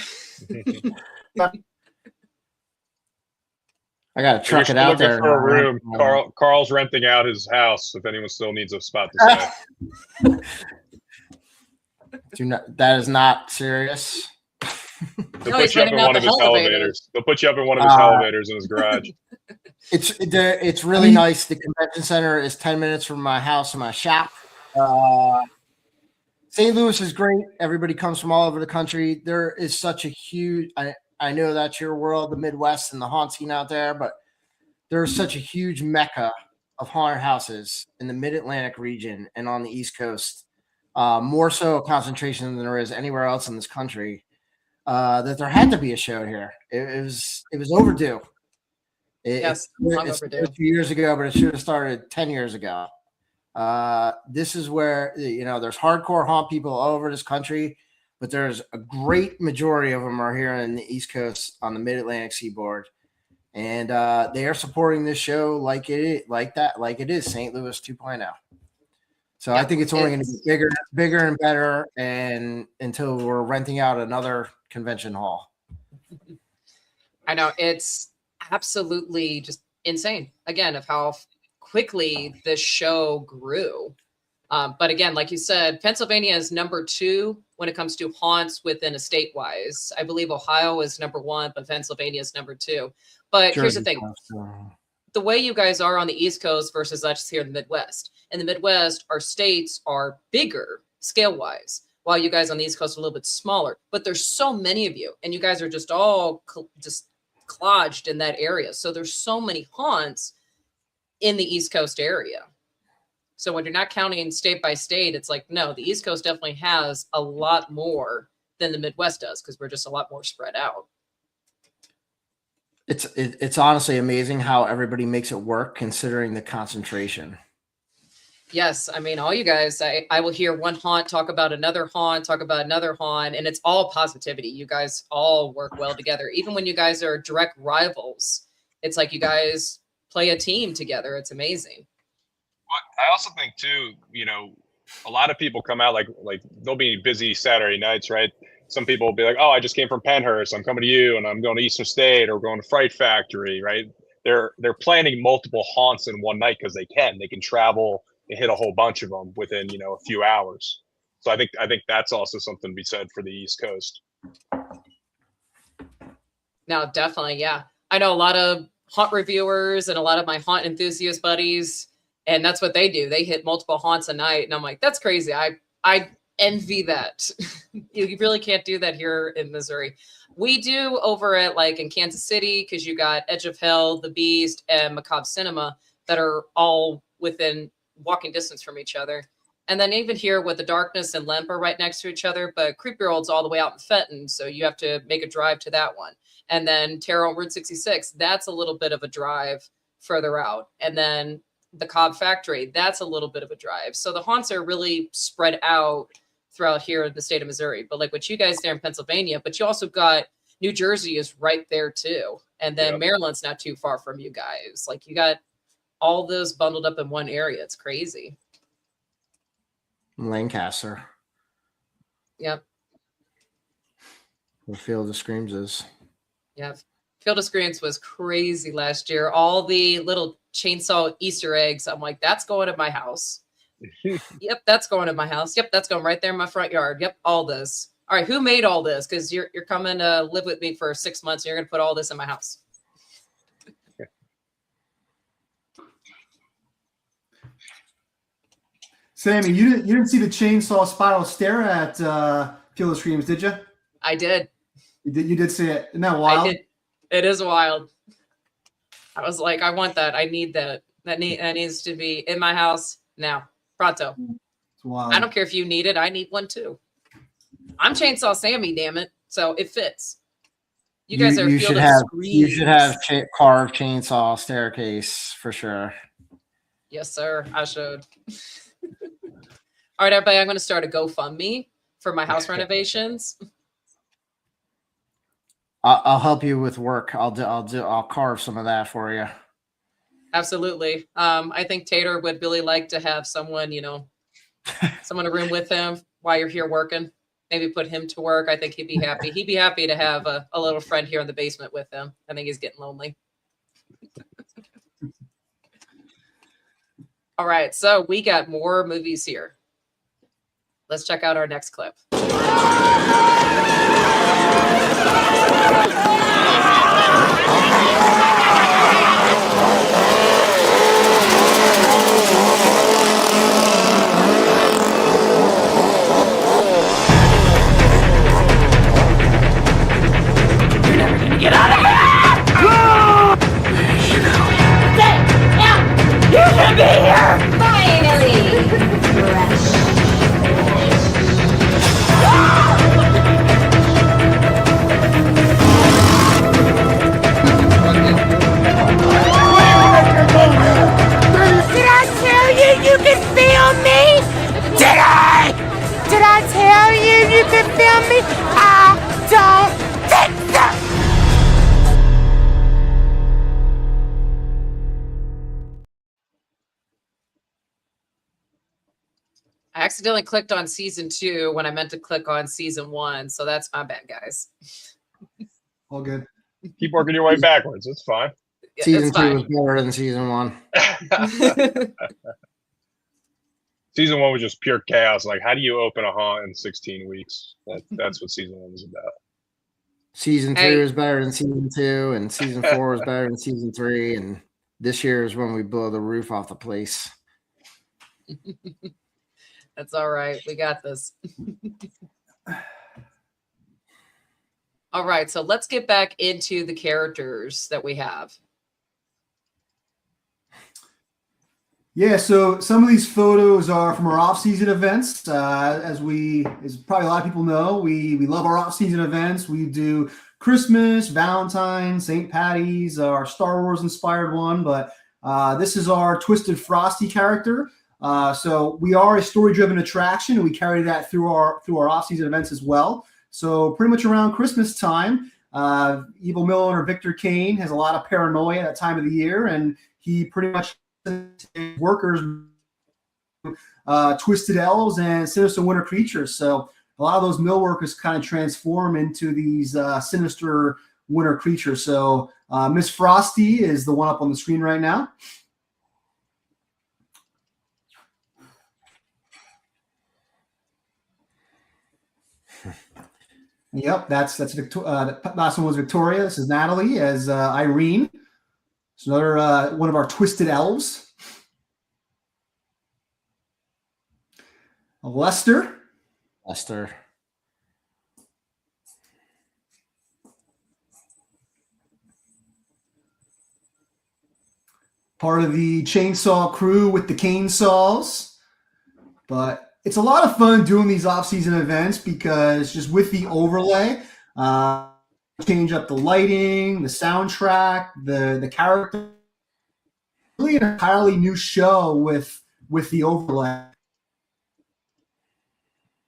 I got to truck it out there. For a room. Carl's renting out his house if anyone still needs a spot to stay. That is not serious. They'll put you up in one of his elevators. They'll put you up in one of his elevators in his garage. It's really nice. The convention center is 10 minutes from my house and my shop. St. Louis is great. Everybody comes from all over the country. There is such a huge. I know that's your world, the Midwest and the haunt scene out there, but there's such a huge mecca of haunted houses in the Mid-Atlantic region and on the East Coast. More so a concentration than there is anywhere else in this country. That there had to be a show here. It was overdue. Yes, it's overdue. A few years ago, but it should have started 10 years ago. This is where there's hardcore haunt people all over this country, but there's a great majority of them are here in the East Coast on the Mid-Atlantic seaboard, and they are supporting this show like it is St. Louis 2.0. So I think it's only going to be bigger and better, and until we're renting out another convention hall. I know, it's absolutely just insane again of how quickly this show grew. But again, like you said, Pennsylvania is number 2 when it comes to haunts within a state-wise. I believe Ohio is number 1, but Pennsylvania is number 2. But here's the thing. The way you guys are on the East Coast versus us here in the Midwest. In the Midwest, our states are bigger scale-wise, while you guys on the East Coast are a little bit smaller. But there's so many of you, and you guys are just all just clodged in that area. So there's so many haunts in the East Coast area. So when you're not counting state by state, it's like, no, the East Coast definitely has a lot more than the Midwest does because we're just a lot more spread out. It's honestly amazing how everybody makes it work considering the concentration. Yes, I mean, all you guys, I will hear one haunt talk about another haunt, and it's all positivity. You guys all work well together. Even when you guys are direct rivals, it's like you guys play a team together. It's amazing. I also think too, a lot of people come out like they'll be busy Saturday nights, right? Some people will be like, oh, I just came from Penhurst. I'm coming to you, and I'm going to Eastern State or going to Fright Factory, right? They're planning multiple haunts in one night because they can travel and hit a whole bunch of them within, a few hours. So I think that's also something to be said for the East Coast. No, definitely. Yeah. I know a lot of haunt reviewers and a lot of my haunt enthusiast buddies, And that's what they do. They hit multiple haunts a night. And I'm like, that's crazy. I envy that. You really can't do that here in Missouri. We do over at like in Kansas City, because you got Edge of Hell, The Beast, and Macabre Cinema that are all within walking distance from each other. And then even here with The Darkness and Lemp are right next to each other, but Creepy World's all the way out in Fenton, so you have to make a drive to that one. And then Terror on Route 66, that's a little bit of a drive further out. And then the Cobb Factory, that's a little bit of a drive. So the haunts are really spread out throughout here in the state of Missouri. But like what you guys there in Pennsylvania, but you also got New Jersey is right there too. And then Maryland's not too far from you guys. Like you got all those bundled up in one area. It's crazy. Lancaster. Yep. The Field of Screams is. Yeah. Field of Screams was crazy last year. All the little chainsaw Easter eggs. I'm like, that's going in my house. Yep, that's going in my house. Yep, that's going right there in my front yard. Yep, all this. All right, who made all this? Because you're coming to live with me for 6 months and you're going to put all this in my house. Sammy, you didn't see the chainsaw spiral stare at Field of Screams, did you? I did. You did see it. Isn't that wild? I did. It is wild. I was like, I want that. I need that. That needs to be in my house now. Pronto. It's wild. I don't care if you need it. I need one too. I'm Chainsaw Sammy, damn it. So it fits. You guys are Field of Screams. You should have carved chainsaw staircase for sure. Yes, sir. I should. All right, everybody. I'm going to start a GoFundMe for my house renovations. I'll help you with work. I'll carve some of that for you. Absolutely. I think Tater would really like to have someone, someone in a room with him while you're here working. Maybe put him to work. I think he'd be happy. He'd be happy to have a little friend here in the basement with him. I think he's getting lonely. All right, so we got more movies here. Let's check out our next clip. Get out of here! You should be here! Finally! Fresh. Did I tell you you can feel me? Did I? Did I tell you you can feel me? I don't think so! I accidentally clicked on season 2 when I meant to click on season 1. So that's my bad, guys. All good. Keep working your way backwards. It's fine. Yeah, Season it's 2 fine. was better than season 1. Season 1 was just pure chaos. Like, how do you open a haunt in 16 weeks? That's what season 1 was about. Season 2 Hey. is better than season 2, and season 4 was better than season 3. And this year is when we blow the roof off the place. That's all right. We got this. All right. So let's get back into the characters that we have. Yeah, so some of these photos are from our off-season events. As probably a lot of people know, we love our off-season events. We do Christmas, Valentine's, St. Patty's, our Star Wars inspired one, but this is our Twisted Frosty character. So we are a story-driven attraction, and we carry that through our off-season events as well. So pretty much around Christmas time, Evil Millionaire Victor Kane has a lot of paranoia at that time of the year, and he pretty much workers, twisted elves and sinister winter creatures. So a lot of those mill workers kind of transform into these sinister winter creatures. So Miss Frosty is the one up on the screen right now. Yep, that's the last one was Victoria. This is Natalie as Irene. It's another one of our twisted elves. Lester. Lester. Part of the chainsaw crew with the cane saws. But it's a lot of fun doing these off-season events because just with the overlay, change up the lighting, the soundtrack, the character. Really an entirely new show with the overlay.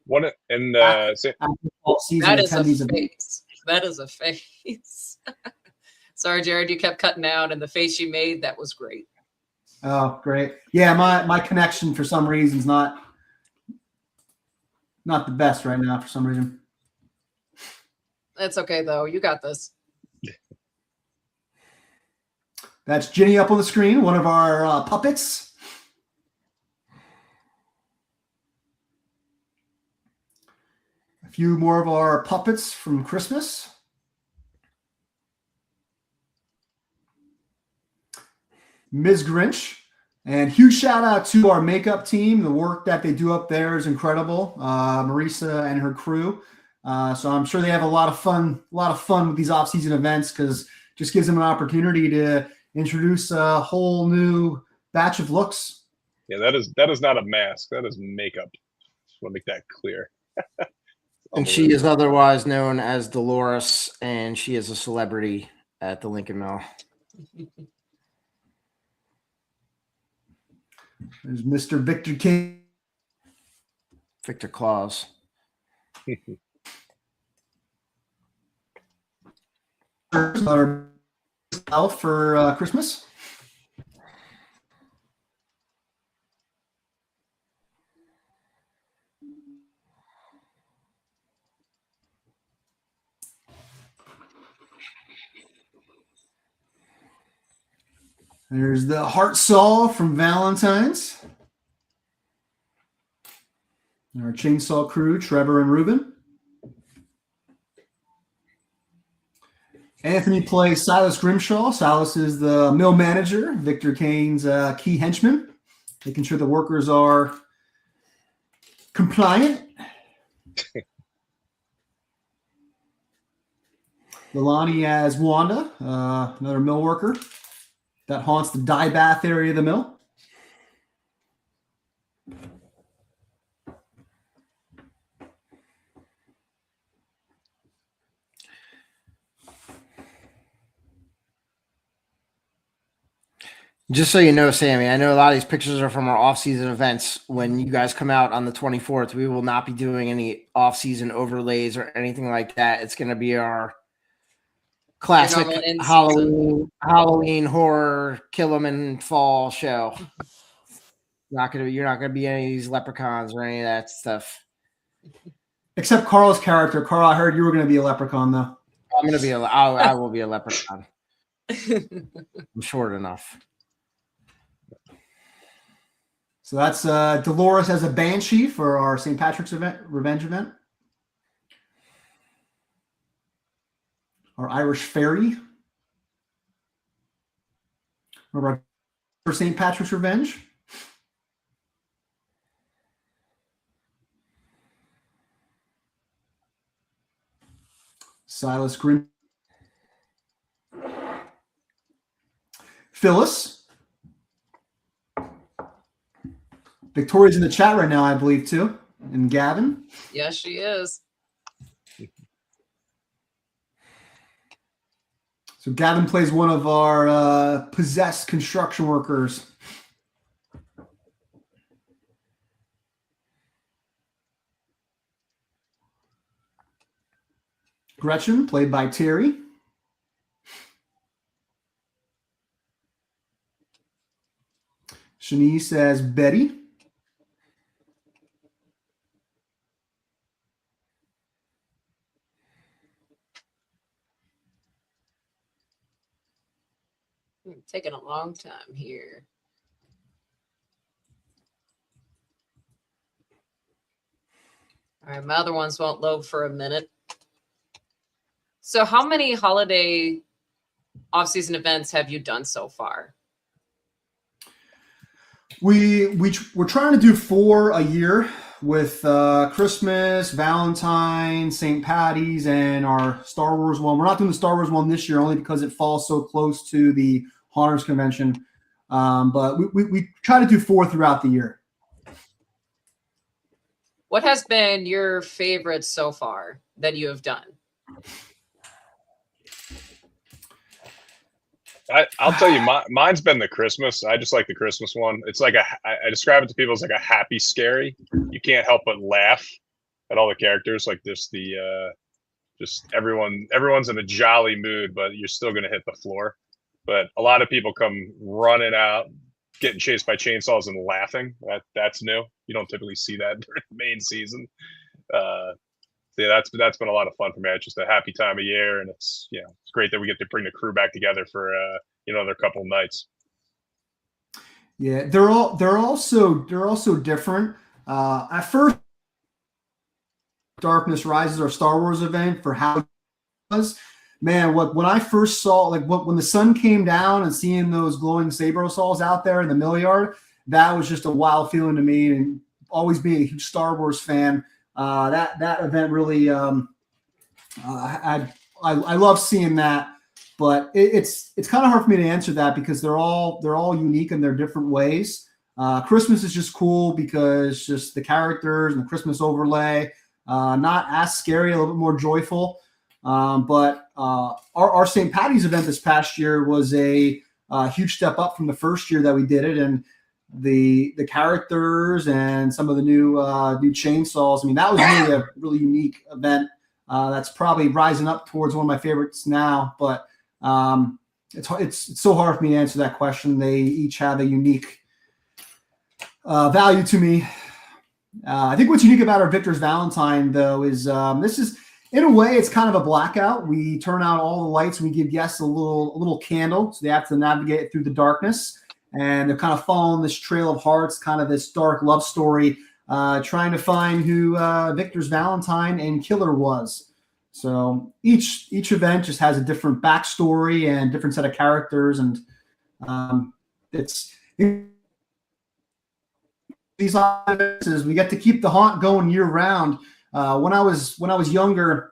One and After all-season That is a attendees event. face. That is a face. Sorry, Jared, you kept cutting out, and the face you made, that was great. Oh, great. Yeah, my connection for some reason is not the best right now for some reason. That's okay, though. You got this. That's Ginny up on the screen, one of our puppets. A few more of our puppets from Christmas. Ms. Grinch. And huge shout out to our makeup team. The work that they do up there is incredible. Marisa and her crew. So I'm sure they have a lot of fun with these off-season events because just gives them an opportunity to introduce a whole new batch of looks. Yeah, that is not a mask. That is makeup. Just want to make that clear. And she is otherwise known as Dolores, and she is a celebrity at the Lincoln Mill. There's Mr. Victor King. Victor Claus. Our elf for Christmas. There's the Heart Saw from Valentine's. Our chainsaw crew, Trevor and Ruben. Anthony plays Silas Grimshaw. Silas is the mill manager, Victor Kane's key henchman, making sure the workers are compliant. Lilani as Wanda, another mill worker that haunts the dye bath area of the mill. Just so you know, Sammy, I know a lot of these pictures are from our off-season events. When you guys come out on the 24th, we will not be doing any off-season overlays or anything like that. It's going to be our classic normal in-season. Halloween horror kill 'em in fall show. You're not gonna be any of these leprechauns or any of that stuff. Except Carl's character. Carl, I heard you were going to be a leprechaun, though. I will be a leprechaun. I'm short enough. So that's Dolores as a banshee for our St. Patrick's revenge event. Our Irish fairy. For St. Patrick's revenge. Silas Grim. Phyllis. Victoria's in the chat right now, I believe, too. And Gavin. Yes, she is. So Gavin plays one of our possessed construction workers. Gretchen, played by Terry. Shanice as Betty. Taking a long time here. All right, my other ones won't load for a minute. So how many holiday off-season events have you done so far? We're trying to do 4 a year. with Christmas, Valentine's, St. Patty's, and our Star Wars one. We're not doing the Star Wars one this year only because it falls so close to the Haunters Convention. But we try to do 4 throughout the year. What has been your favorite so far that you have done? I'll tell you, mine's been the Christmas. I just like the Christmas one. It's like I describe it to people as like a happy scary. You can't help but laugh at all the characters. Like this, just everyone's in a jolly mood, but you're still gonna hit the floor. But a lot of people come running out, getting chased by chainsaws and laughing. That's new. You don't typically see that during the main season. So yeah, that's been a lot of fun for me. It's just a happy time of year, and it's it's great that we get to bring the crew back together for another couple of nights. Yeah, they're also different. At first, Darkness Rises, our Star Wars event for how it was. Man, when I first saw when the sun came down and seeing those glowing saber saws out there in the mill yard, that was just a wild feeling to me. And always being a huge Star Wars fan, that event really I love seeing that. But it's kind of hard for me to answer that because they're all unique in their different ways. Christmas is just cool because just the characters and the Christmas overlay, not as scary, a little bit more joyful. But our St. Patty's event this past year was a huge step up from the first year that we did it, and the characters and some of the new chainsaws. I mean, that was really a really unique event. That's probably rising up towards one of my favorites now. But it's so hard for me to answer that question. They each have a unique value to me. I think what's unique about our Victor's Valentine, though, is this is, in a way, it's kind of a blackout. We turn out all the lights. We give guests a little candle, so they have to navigate through the darkness. And they're kind of following this trail of hearts, kind of this dark love story, trying to find who Victor's Valentine and killer was. So each event just has a different backstory and different set of characters, and these events is we get to keep the haunt going year round. When I was younger,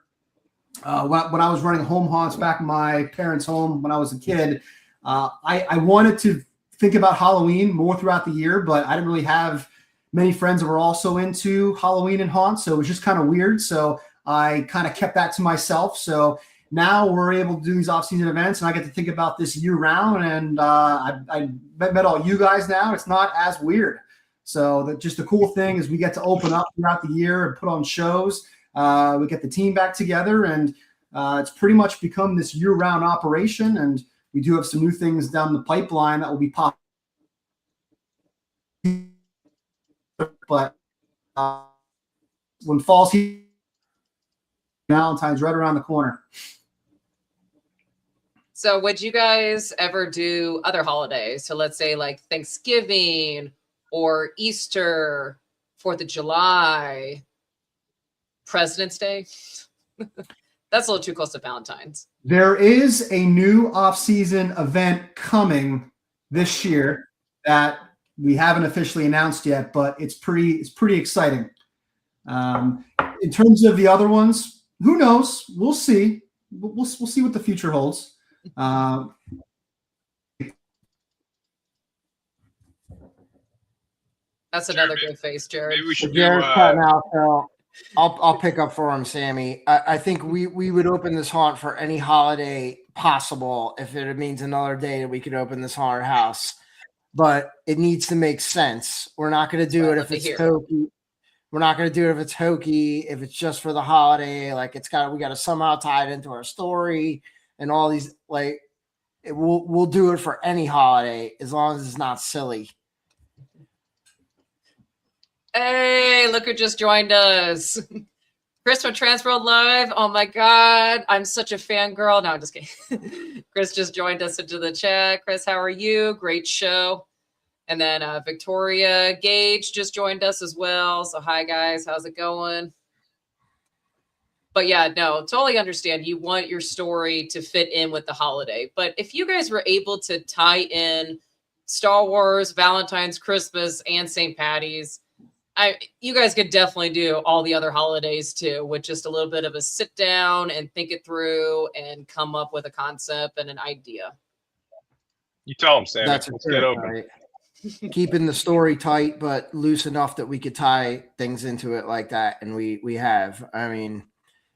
when I was running home haunts back in my parents' home when I was a kid, I wanted to think about Halloween more throughout the year, but I didn't really have many friends that were also into Halloween and haunts, so it was just kind of weird. So I kind of kept that to myself. So now we're able to do these off-season events, and I get to think about this year round. And I met all you guys now. It's not as weird. So just the cool thing is we get to open up throughout the year and put on shows. We get the team back together, and it's pretty much become this year-round operation. And we do have some new things down the pipeline that will be popping. But when fall's Valentine's right around the corner. So would you guys ever do other holidays? So let's say like Thanksgiving or Easter, 4th of July, President's Day? That's a little too close to Valentine's. There is a new off-season event coming this year that we haven't officially announced yet, but it's pretty exciting. In terms of the other ones, who knows? We'll see. We'll see what the future holds. That's another good face, Jared. Maybe we should Jared's cutting out, so I'll pick up for him, Sammy. I think we would open this haunt for any holiday possible if it means another day that we could open this haunted house. But it needs to make sense. We're not going to do it if it's hokey. We're not going to do it if it's hokey, if it's just for the holiday. Like we got to somehow tie it into our story and all these. We'll do it for any holiday as long as it's not silly. Hey, look who just joined us. Chris from Transworld Live. Oh my God. I'm such a fangirl. No, I'm just kidding. Chris just joined us into the chat. Chris, how are you? Great show. And then Victoria Gage just joined us as well. So hi guys, how's it going? But yeah, no, totally understand. You want your story to fit in with the holiday. But if you guys were able to tie in Star Wars, Valentine's, Christmas, and St. Patty's, You guys could definitely do all the other holidays too, with just a little bit of a sit down and think it through and come up with a concept and an idea. You tell them, Sam. That's Let's it, get open. right? Keeping the story tight but loose enough that we could tie things into it like that, and we have. I mean,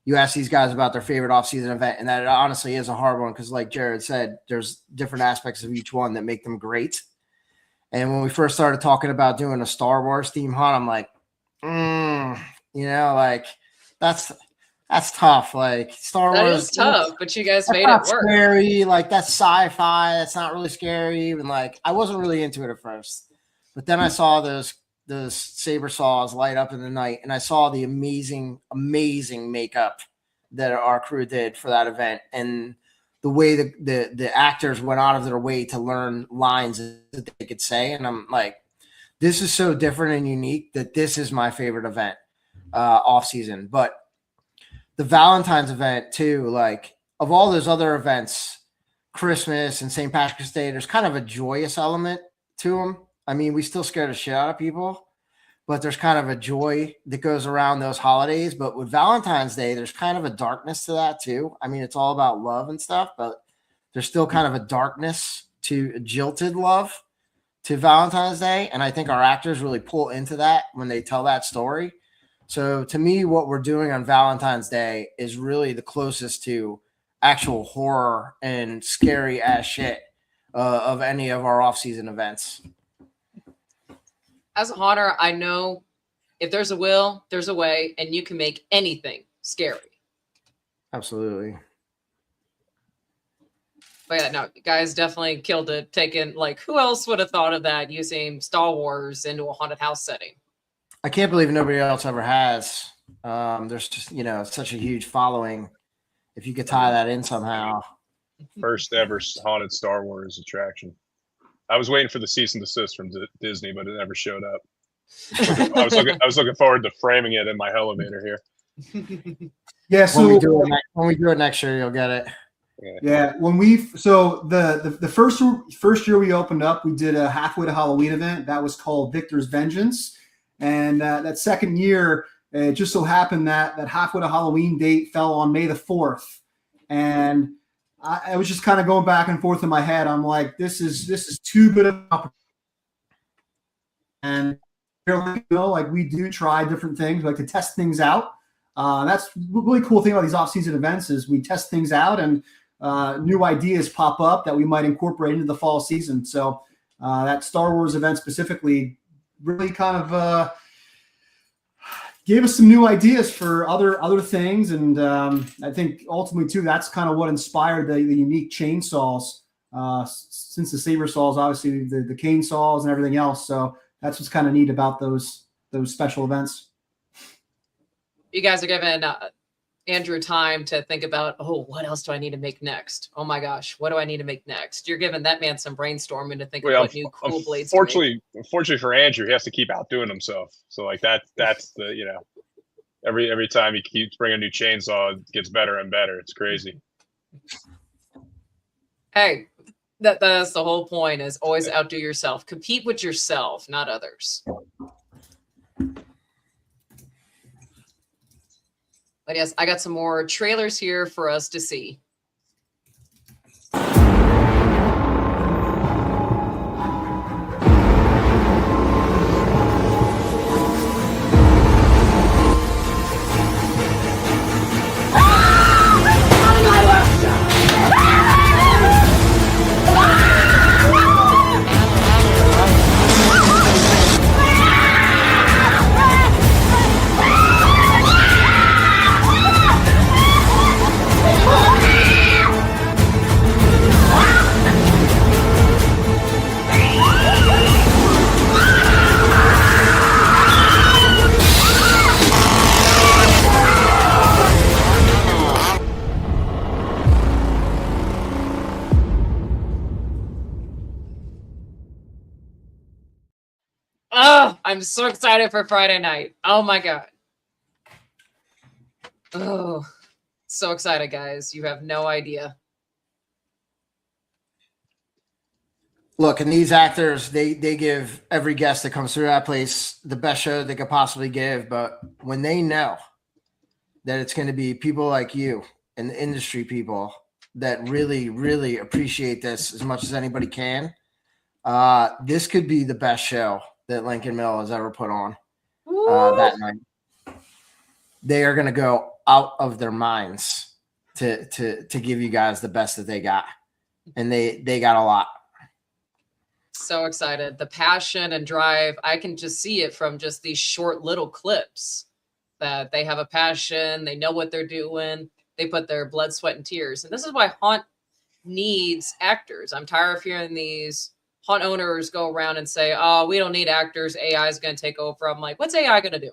you ask these guys about their favorite off-season event, and that honestly is a hard one because, like Jared said, there's different aspects of each one that make them great. And when we first started talking about doing a Star Wars theme hunt, I'm like, like that's tough. Like Star That Wars is tough, but you guys that's made not it work. scary. Like that's sci-fi. That's not really scary. And like I wasn't really into it at first, but then I saw those saber saws light up in the night, and I saw the amazing makeup that our crew did for that event, and the way the actors went out of their way to learn lines that they could say. And I'm like, this is so different and unique that this is my favorite event off season. But the Valentine's event too, like of all those other events, Christmas and St. Patrick's Day, there's kind of a joyous element to them. I mean, we still scare the shit out of people, but there's kind of a joy that goes around those holidays. But with Valentine's Day, there's kind of a darkness to that too. I mean, it's all about love and stuff, but there's still kind of a darkness to a jilted love to Valentine's Day. And I think our actors really pull into that when they tell that story. So to me, what we're doing on Valentine's Day is really the closest to actual horror and scary ass shit of any of our off-season events. As a haunter, I know if there's a will, there's a way, and you can make anything scary. Absolutely. But yeah, no, guys definitely killed it. Taking like, who else would have thought of that using Star Wars into a haunted house setting? I can't believe nobody else ever has. There's just, such a huge following. If you could tie that in somehow. First ever haunted Star Wars attraction. I was waiting for the cease and desist from Disney, but it never showed up. I was looking forward to framing it in my elevator here. Yeah. So when we do it next year, you'll get it. Yeah, the first year we opened up, we did a halfway to Halloween event that was called Victor's Vengeance, and that second year, it just so happened that halfway to Halloween date fell on May the 4th, and I was just kind of going back and forth in my head. I'm like, this is too good of an opportunity, and like we do try different things, we like to test things out. That's the really cool thing about these off-season events is we test things out and new ideas pop up that we might incorporate into the fall season. So that Star Wars event specifically really kind of gave us some new ideas for other things. And I think ultimately too, that's kind of what inspired the unique chainsaws since the saber saws, obviously the cane saws and everything else. So that's what's kind of neat about those special events. You guys are giving Andrew time to think about, what else do I need to make next? Oh my gosh, what do I need to make next? You're giving that man some brainstorming to think of what new cool blades. Unfortunately for Andrew, he has to keep outdoing himself. So like that's the every time he keeps bringing a new chainsaw, it gets better and better. It's crazy. Hey, that's the whole point, is always outdo yourself. Compete with yourself, not others. But yes, I got some more trailers here for us to see. Oh, I'm so excited for Friday night. Oh my God. Oh, so excited, guys. You have no idea. Look, and these actors, they give every guest that comes through that place the best show they could possibly give. But when they know that it's going to be people like you and the industry people that really, really appreciate this as much as anybody can, this could be the best show that Lincoln Mill has ever put on that night. They are going to go out of their minds to give you guys the best that they got, and they got a lot. So excited. The passion and drive, I can just see it from just these short little clips that they have a passion, they know what they're doing, they put their blood, sweat, and tears. And this is why Haunt needs actors. I'm tired of hearing these Haunt owners go around and say, oh, we don't need actors, AI is going to take over. I'm like, what's AI going to do?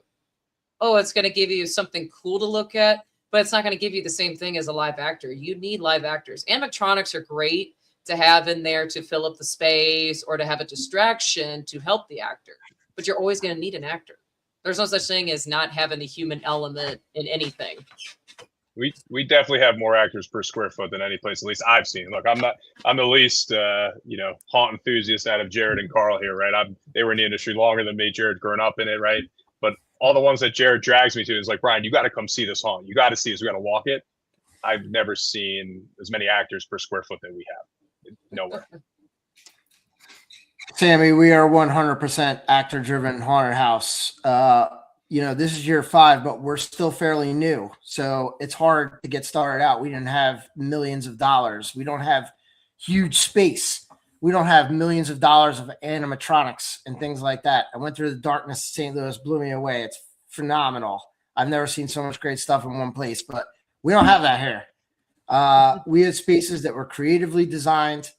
Oh, it's going to give you something cool to look at, but it's not going to give you the same thing as a live actor. You need live actors. Animatronics are great to have in there to fill up the space or to have a distraction to help the actor. But you're always going to need an actor. There's no such thing as not having the human element in anything. We definitely have more actors per square foot than any place, at least I've seen. Look, I'm the least haunt enthusiast out of Jared and Carl here, right? They were in the industry longer than me. Jared growing up in it, right? But all the ones that Jared drags me to is like, Brian, you got to come see this haunt. You got to see this. We got to walk it. I've never seen as many actors per square foot that we have. Nowhere. Sammy, we are 100% actor-driven haunted house. This is year 5, but we're still fairly new, so it's hard to get started out. We didn't have millions of dollars. We don't have huge space. We don't have millions of dollars of animatronics and things like that. I went through the darkness of St. Louis, blew me away. It's phenomenal. I've never seen so much great stuff in one place, but we don't have that here. We had spaces that were creatively designed,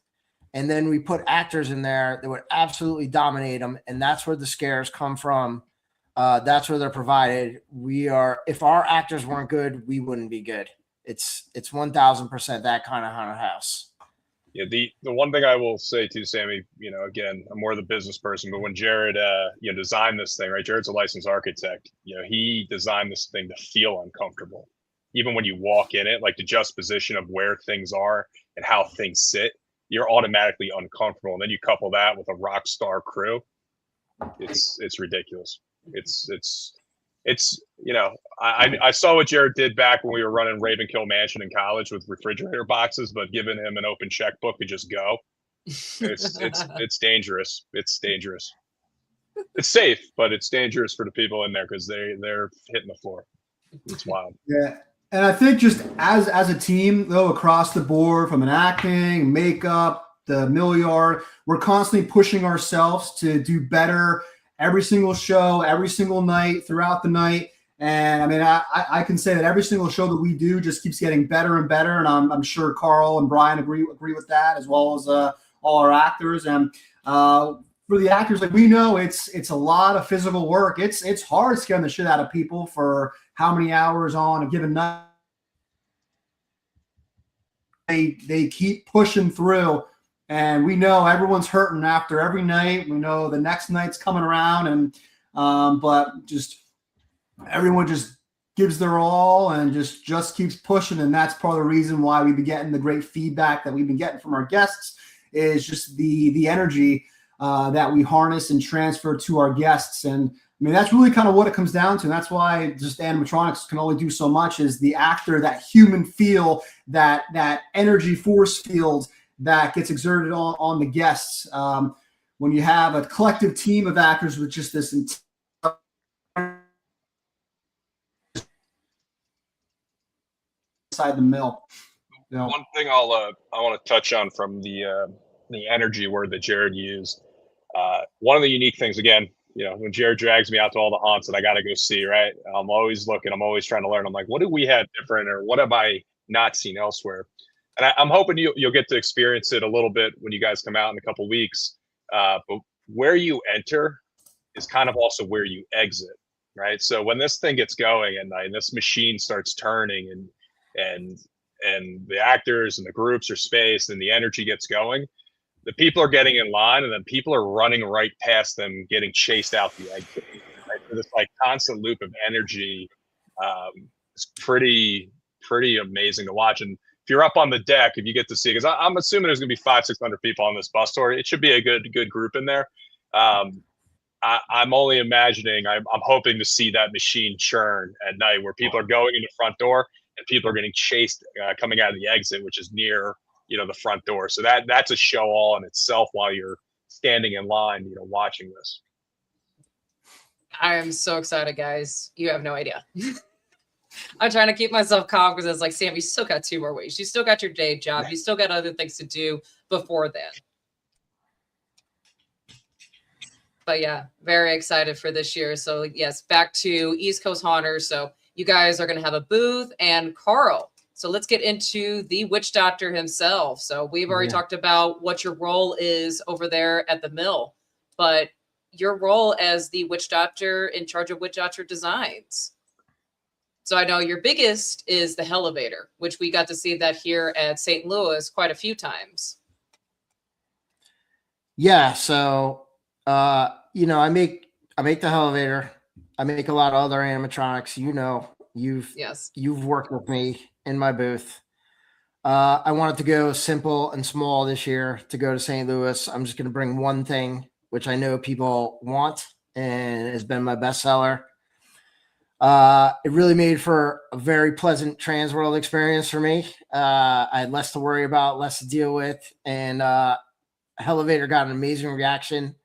and then we put actors in there that would absolutely dominate them, and that's where the scares come from. That's where they're provided. If our actors weren't good, we wouldn't be good. It's 1,000% that kind of haunted house. Yeah, the one thing I will say to Sammy, again, I'm more the business person, but when Jared designed this thing, right? Jared's a licensed architect. He designed this thing to feel uncomfortable. Even when you walk in it, like the juxtaposition of where things are and how things sit, you're automatically uncomfortable. And then you couple that with a rock star crew. It's ridiculous. I saw what Jared did back when we were running Ravenkill Mansion in college with refrigerator boxes, but giving him an open checkbook to just go, it's dangerous. It's dangerous. It's safe, but it's dangerous for the people in there because they're hitting the floor. It's wild. Yeah. And I think just as a team, though, across the board, from an acting, makeup, the mill yard, we're constantly pushing ourselves to do better every single show, every single night, throughout the night. And I mean, I can say that every single show that we do just keeps getting better and better. And I'm sure Carl and Brian agree with that, as well as all our actors. And for the actors, like, we know it's a lot of physical work. It's hard scaring the shit out of people for how many hours on a given night. They keep pushing through, and we know everyone's hurting after every night. We know the next night's coming around, and but just everyone just gives their all and just keeps pushing. And that's part of the reason why we've been getting the great feedback that we've been getting from our guests, is just the energy that we harness and transfer to our guests. And I mean, that's really kind of what it comes down to. And that's why just animatronics can only do so much, is the actor, that human feel, that energy force field that gets exerted on the guests. When you have a collective team of actors with just this inside the mill. One thing I want to touch on from the energy word that Jared used. One of the unique things, again, when Jared drags me out to all the haunts that I got to go see, right? I'm always looking. I'm always trying to learn. I'm like, what do we have different, or what have I not seen elsewhere? And I'm hoping you'll get to experience it a little bit when you guys come out in a couple of weeks. But where you enter is kind of also where you exit, right? So when this thing gets going and this machine starts turning and the actors and the groups are spaced and the energy gets going, the people are getting in line, and then people are running right past them, getting chased out the exit. Right? So this constant loop of energy is pretty amazing to watch. And you're up on the deck, if you get to see, because I'm assuming there's going to be 500-600 people on this bus tour. It should be a good group in there. I'm only imagining. I'm hoping to see that machine churn at night, where people are going in the front door and people are getting chased coming out of the exit, which is near the front door. So that's a show all in itself while you're standing in line, watching this. I am so excited, guys. You have no idea. I'm trying to keep myself calm because it's like, Sam, you still got 2 more weeks. You still got your day job. You still got other things to do before then. But yeah, very excited for this year. So yes, back to East Coast Haunters. So you guys are going to have a booth, and Carl. So let's get into the witch doctor himself. So we've already talked about what your role is over there at the mill, but your role as the witch doctor in charge of witch doctor designs. So I know your biggest is the Elevator, which we got to see that here at St. Louis quite a few times. Yeah. So, I make the Elevator. I make a lot of other animatronics. You've worked with me in my booth. I wanted to go simple and small this year to go to St. Louis. I'm just going to bring one thing, which I know people want and has been my bestseller. It really made for a very pleasant trans world experience for me. I had less to worry about, less to deal with, and Elevator got an amazing reaction.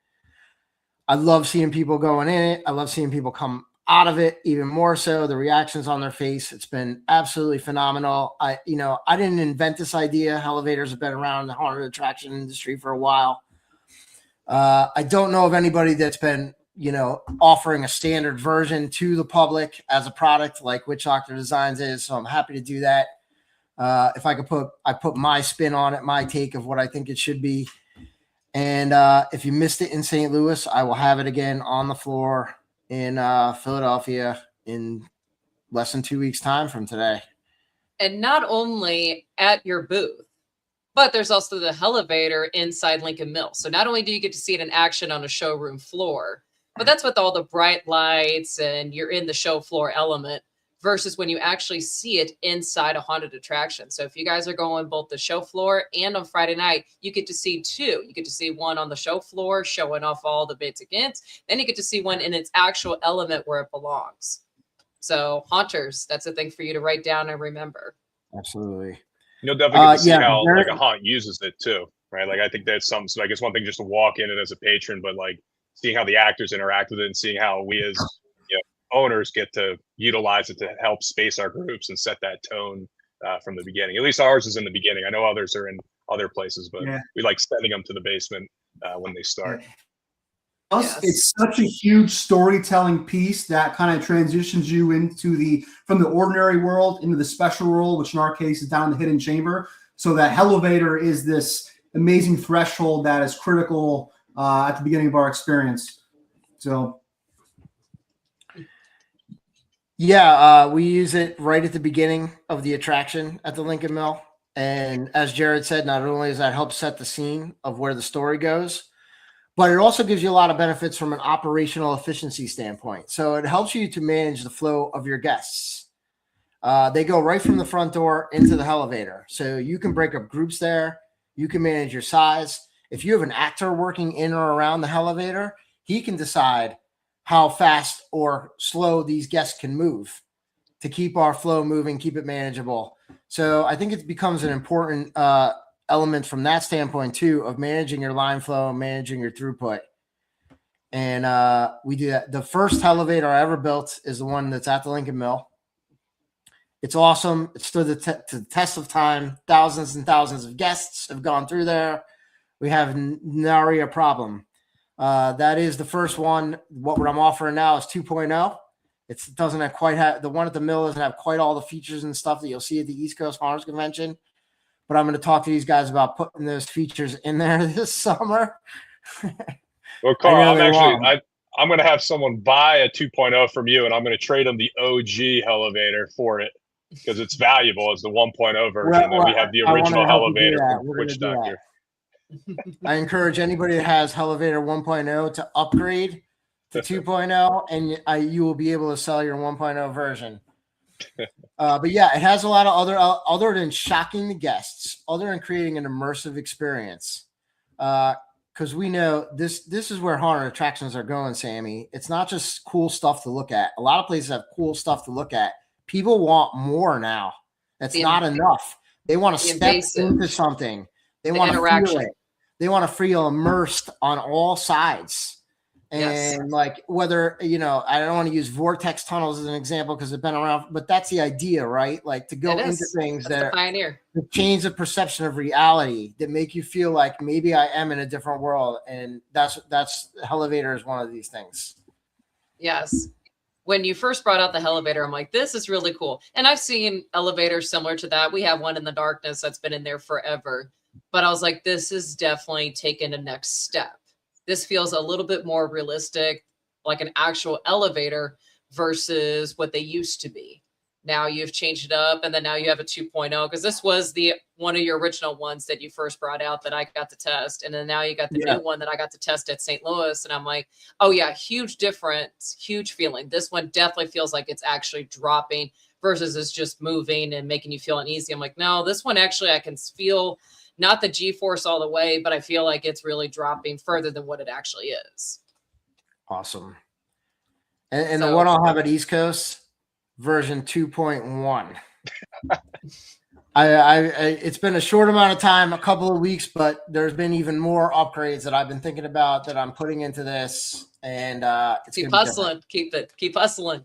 I love seeing people going in it. I love seeing people come out of it, even more so. The reactions on their face, it's been absolutely phenomenal. I didn't invent this idea. Elevators have been around in the haunted attraction industry for a while. I don't know of anybody that's been, offering a standard version to the public as a product like Witch Doctor Designs is. So I'm happy to do that. If I could put my spin on it, my take of what I think it should be. And if you missed it in St. Louis, I will have it again on the floor in Philadelphia in less than 2 weeks' time from today. And not only at your booth, but there's also the Elevator inside Lincoln Mill. So not only do you get to see it in action on a showroom floor, but that's with all the bright lights and you're in the show floor element versus when you actually see it inside a haunted attraction. So if you guys are going both the show floor and on Friday night, you get to see 2. You get to see one on the show floor showing off all the bits and gits. Then you get to see one in its actual element where it belongs. So haunters, that's a thing for you to write down and remember. Absolutely. You'll definitely get to see how like a haunt uses it too, right? Like I think that's something. So I guess one thing just to walk in it as a patron, but like seeing how the actors interact with it and seeing how we as owners get to utilize it to help space our groups and set that tone from the beginning. At least ours is in the beginning. I know others are in other places, but we like sending them to the basement when they start. It's such a huge storytelling piece that kind of transitions you into from the ordinary world into the special world, which in our case is down the hidden chamber. So that Elevator is this amazing threshold that is critical at the beginning of our experience. So. Yeah, we use it right at the beginning of the attraction at the Lincoln Mill. And as Jared said, not only does that help set the scene of where the story goes, but it also gives you a lot of benefits from an operational efficiency standpoint. So it helps you to manage the flow of your guests. They go right from the front door into the Elevator. So you can break up groups there. You can manage your size. If you have an actor working in or around the Elevator, he can decide how fast or slow these guests can move to keep our flow moving, keep it manageable. So I think it becomes an important element from that standpoint too, of managing your line flow, managing your throughput. And we do that. The first Elevator I ever built is the one that's at the Lincoln Mill. It's awesome. It stood to the test of time. Thousands and thousands of guests have gone through there. We have nary a problem. That is the first one. What I'm offering now is 2.0. It doesn't have quite have the one at the mill doesn't have quite all the features and stuff that you'll see at the East Coast Haunters Convention. But I'm going to talk to these guys about putting those features in there this summer. Well, Carl, I'm going to have someone buy a 2.0 from you, and I'm going to trade them the OG Elevator for it because it's valuable as the 1.0 version. We have the original Elevator from Witch Doctor. I encourage anybody that has Elevator 1.0 to upgrade to 2.0, and you will be able to sell your 1.0 version. But yeah, it has a lot of other than shocking the guests, other than creating an immersive experience. Because we know this is where haunted attractions are going, Sammy. It's not just cool stuff to look at. A lot of places have cool stuff to look at. People want more now. That's not enough. They want to step into something. They want to feel it. They want to feel immersed on all sides. And like whether, I don't want to use vortex tunnels as an example because they've been around, but that's the idea, right? Like to go into things that change the perception of reality, that make you feel like maybe I am in a different world. And that's Elevator is one of these things. Yes. When you first brought out the elevator, I'm like, this is really cool. And I've seen elevators similar to that. We have one in the darkness that's been in there forever. But I was like, this is definitely taking a next step. This feels a little bit more realistic, like an actual elevator versus what they used to be. Now you've changed it up, and then now you have a 2.0, because this was the one of your original ones that you first brought out that I got to test. And then now you got the new one that I got to test at St. Louis. And I'm like, oh yeah, huge difference, huge feeling. This one definitely feels like it's actually dropping versus it's just moving and making you feel uneasy. I'm like, no, this one actually I can feel not the G-force all the way, but I feel like it's really dropping further than what it actually is. Awesome. And the one I'll have at East Coast, version 2.1. It's been a short amount of time, a couple of weeks, but there's been even more upgrades that I've been thinking about that I'm putting into this. And it's keep hustling. Keep hustling.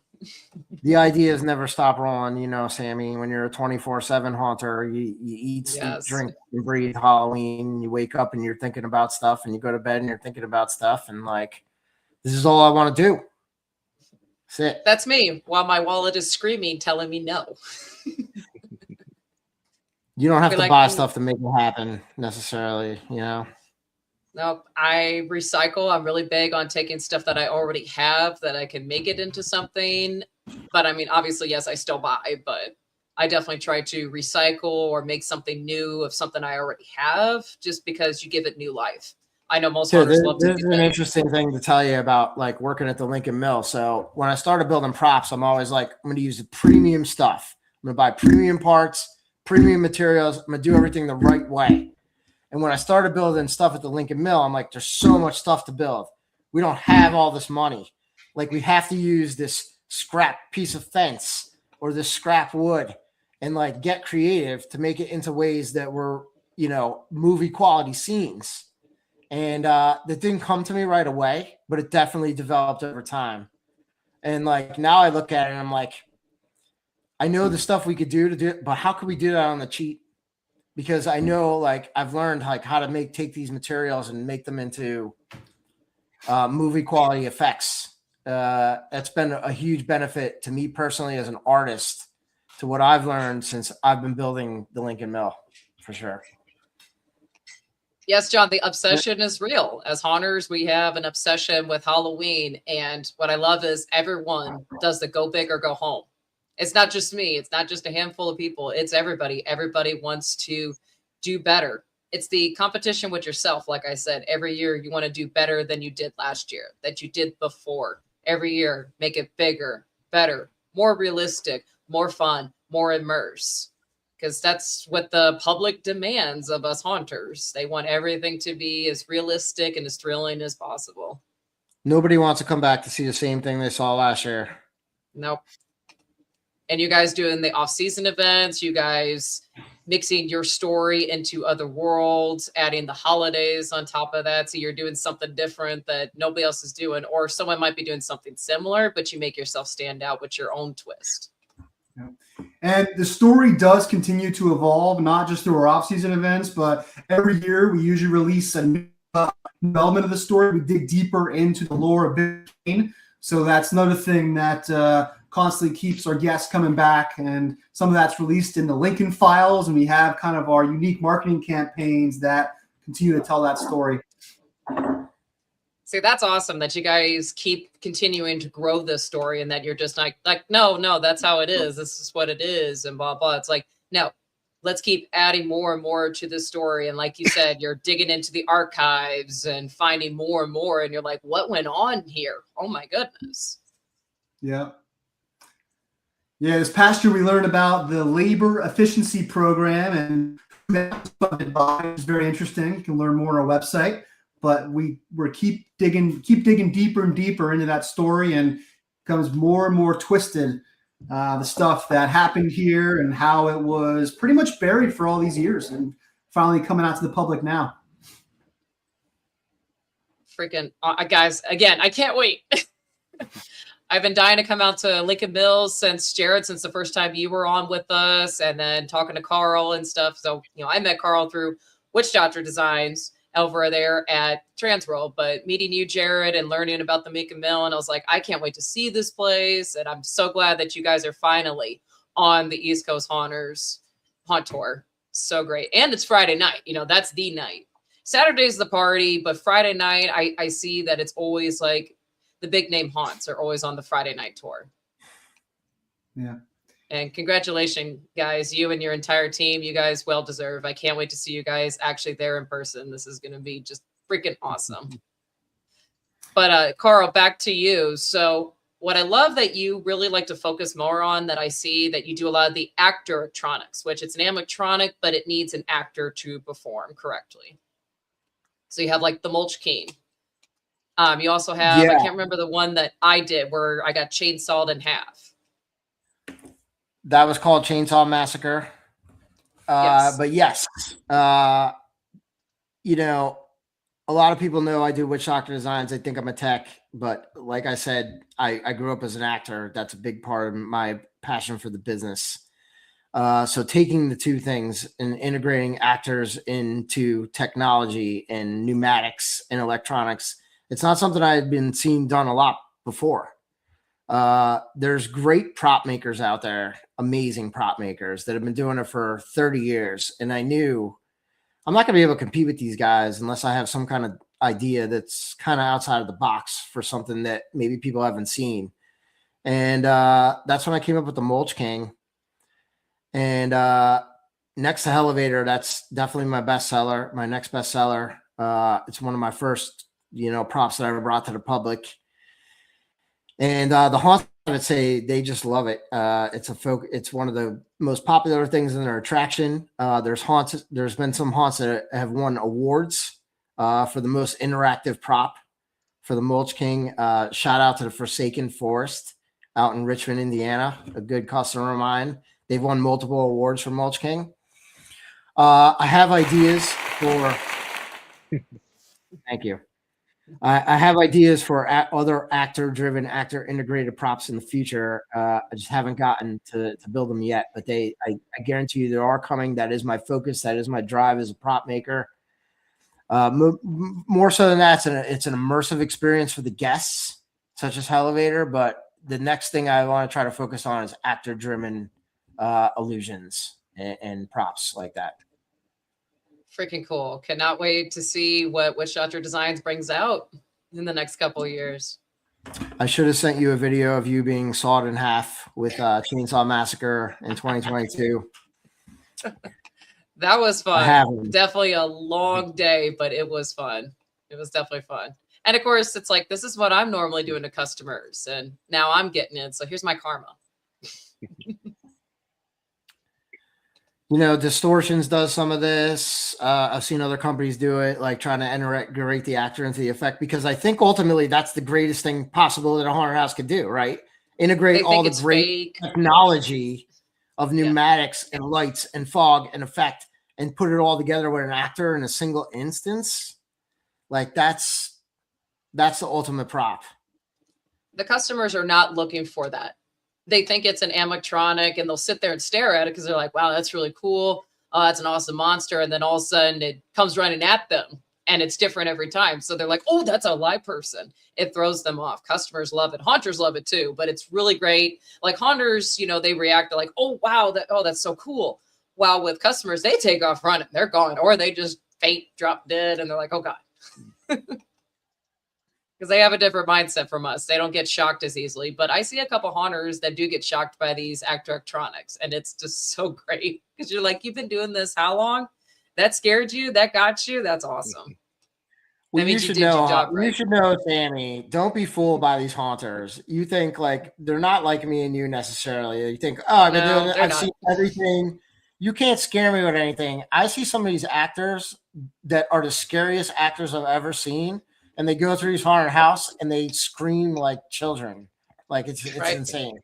The idea is never stop rolling, Sammy. When you're a 24/7 haunter, you eat, sleep, drink, and breathe Halloween. You wake up and you're thinking about stuff, and you go to bed and you're thinking about stuff, and like, this is all I want to do. That's it. That's me. While my wallet is screaming, telling me no. You don't have to buy stuff to make it happen necessarily, Nope. I recycle. I'm really big on taking stuff that I already have that I can make it into something. But I mean, obviously, yes, I still buy, but I definitely try to recycle or make something new of something I already have, just because you give it new life. I know most hunters love to do that. This is an interesting thing to tell you about, like working at the Lincoln Mill. So when I started building props, I'm always like, I'm going to use the premium stuff. I'm going to buy premium parts, premium materials. I'm going to do everything the right way. And when I started building stuff at the Lincoln Mill, I'm like, there's so much stuff to build. We don't have all this money. Like, we have to use this scrap piece of fence or this scrap wood and like get creative to make it into ways that were, movie quality scenes. And that didn't come to me right away, but it definitely developed over time. And like, now I look at it and I'm like, I know the stuff we could do to do it, but how could we do that on the cheap? Because I know, like, I've learned like how to take these materials and make them into movie quality effects. That's been a huge benefit to me personally as an artist, to what I've learned since I've been building the Lincoln Mill, for sure. Yes, John, the obsession is real. As haunters, we have an obsession with Halloween. And what I love is everyone does the go big or go home. It's not just me. It's not just a handful of people. It's everybody. Everybody wants to do better. It's the competition with yourself. Like I said, every year you want to do better than you did last year, that you did before. Every year, make it bigger, better, more realistic, more fun, more immerse. Because that's what the public demands of us haunters. They want everything to be as realistic and as thrilling as possible. Nobody wants to come back to see the same thing they saw last year. Nope. And you guys doing the off-season events, you guys mixing your story into other worlds, adding the holidays on top of that. So you're doing something different that nobody else is doing, or someone might be doing something similar, but you make yourself stand out with your own twist. Yeah. And the story does continue to evolve, not just through our off-season events, but every year we usually release a new element of the story. We dig deeper into the lore of Bitcoin. So that's another thing that constantly keeps our guests coming back, and some of that's released in the Lincoln Files, and we have kind of our unique marketing campaigns that continue to tell that story. See, that's awesome that you guys keep continuing to grow this story, and that you're just like, no, that's how it is. This is what it is, and blah, blah. It's like, no, let's keep adding more and more to this story. And like you said, you're digging into the archives and finding more and more, and you're like, what went on here? Oh my goodness. Yeah. Yeah, this past year we learned about the labor efficiency program and who that was funded by. It's very interesting. You can learn more on our website. But we're keep digging deeper and deeper into that story, and becomes more and more twisted. The stuff that happened here and how it was pretty much buried for all these years, and finally coming out to the public now. Freaking guys, again, I can't wait. I've been dying to come out to Lincoln Mills since the first time you were on with us, and then talking to Carl and stuff. So, I met Carl through Witch Doctor Designs over there at Transworld, but meeting you, Jared, and learning about the Lincoln Mill, and I was like, I can't wait to see this place. And I'm so glad that you guys are finally on the East Coast Haunters Haunt Tour. So great. And it's Friday night. That's the night. Saturday's the party, but Friday night, I see that it's always like the big name haunts are always on the Friday night tour. Yeah. And congratulations, guys, you and your entire team. You guys well deserved. I can't wait to see you guys actually there in person. This is going to be just freaking awesome. But Carl, back to you. So what I love that you really like to focus more on, that I see that you do a lot of the actor electronics, which it's an animatronic, but it needs an actor to perform correctly. So you have like the Mulch King. You also have, I can't remember the one that I did where I got chainsawed in half. That was called Chainsaw Massacre. Yes. But yes, a lot of people know I do Witch Doctor Designs. They think I'm a tech, but like I said, I grew up as an actor. That's a big part of my passion for the business. So taking the two things and integrating actors into technology and pneumatics and electronics, it's not something I had been seen done a lot before. There's great prop makers out there, amazing prop makers that have been doing it for 30 years. And I knew I'm not going to be able to compete with these guys unless I have some kind of idea that's kind of outside of the box for something that maybe people haven't seen. And that's when I came up with the Mulch King. And next to Elevator, that's definitely my bestseller, my next bestseller. It's one of my first, props that I ever brought to the public. And the haunts, I would say they just love it. It's one of the most popular things in their attraction. There's been some haunts that have won awards for the most interactive prop for the Mulch King. Shout out to the Forsaken Forest out in Richmond, Indiana, a good customer of mine. They've won multiple awards for Mulch King. I have ideas for. Thank you. I have ideas for other actor-driven, actor-integrated props in the future. I just haven't gotten to build them yet, but I guarantee you there are coming. That is my focus. That is my drive as a prop maker. More so than that, it's an immersive experience for the guests, such as Elevator. But the next thing I want to try to focus on is actor-driven illusions and props like that. Freaking cool. Cannot wait to see what Witch Doctor Designs brings out in the next couple of years. I should have sent you a video of you being sawed in half with Chainsaw Massacre in 2022. That was fun. Definitely a long day, but it was fun. It was definitely fun. And of course, it's like, this is what I'm normally doing to customers, and now I'm getting it. So here's my karma. Distortions does some of this. I've seen other companies do it, like trying to integrate the actor into the effect, because I think ultimately that's the greatest thing possible that a haunted house could do, right? Integrate all the great technology of pneumatics and lights and fog and effect and put it all together with an actor in a single instance. Like that's the ultimate prop. The customers are not looking for that. They think it's an animatronic, and they'll sit there and stare at it because they're like, wow, that's really cool. Oh, that's an awesome monster. And then all of a sudden it comes running at them, and it's different every time. So they're like, oh, that's a live person. It throws them off. Customers love it. Haunters love it too, but it's really great. Like haunters, they react to like, oh, wow, that's so cool. While with customers, they take off running. They're gone, or they just faint, drop dead, and they're like, oh God. Because they have a different mindset from us. They don't get shocked as easily. But I see a couple haunters that do get shocked by these actor electronics. And it's just so great. Because you're like, you've been doing this how long? That scared you? That got you? That's awesome. Well, That you means you should did your know. job You right. should know, Sammy. Don't be fooled by these haunters. You think like they're not like me and you necessarily. You think, oh, I've been No, doing it. they're I've not. seen everything. You can't scare me with anything. I see some of these actors that are the scariest actors I've ever seen, and they go through these haunted house and they scream like children. Like it's Right. insane.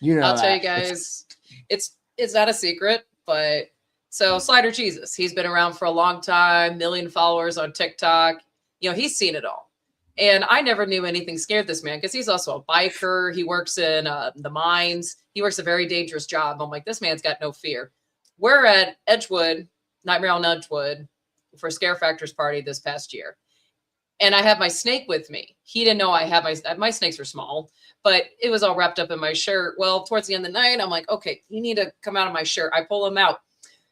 You know I'll tell you that. guys, it's not a secret, but so Slider Jesus, he's been around for a long time, million followers on TikTok. You know, he's seen it all. And I never knew anything scared this man because he's also a biker. He works in the mines. He works a very dangerous job. I'm like, this man's got no fear. We're at Edgewood, Nightmare on Edgewood, for Scare Factors party this past year. And I have my snake with me. He didn't know I had my snakes were small, but it was all wrapped up in my shirt. Well, towards the end of the night, I'm like, okay, you need to come out of my shirt. I pull him out.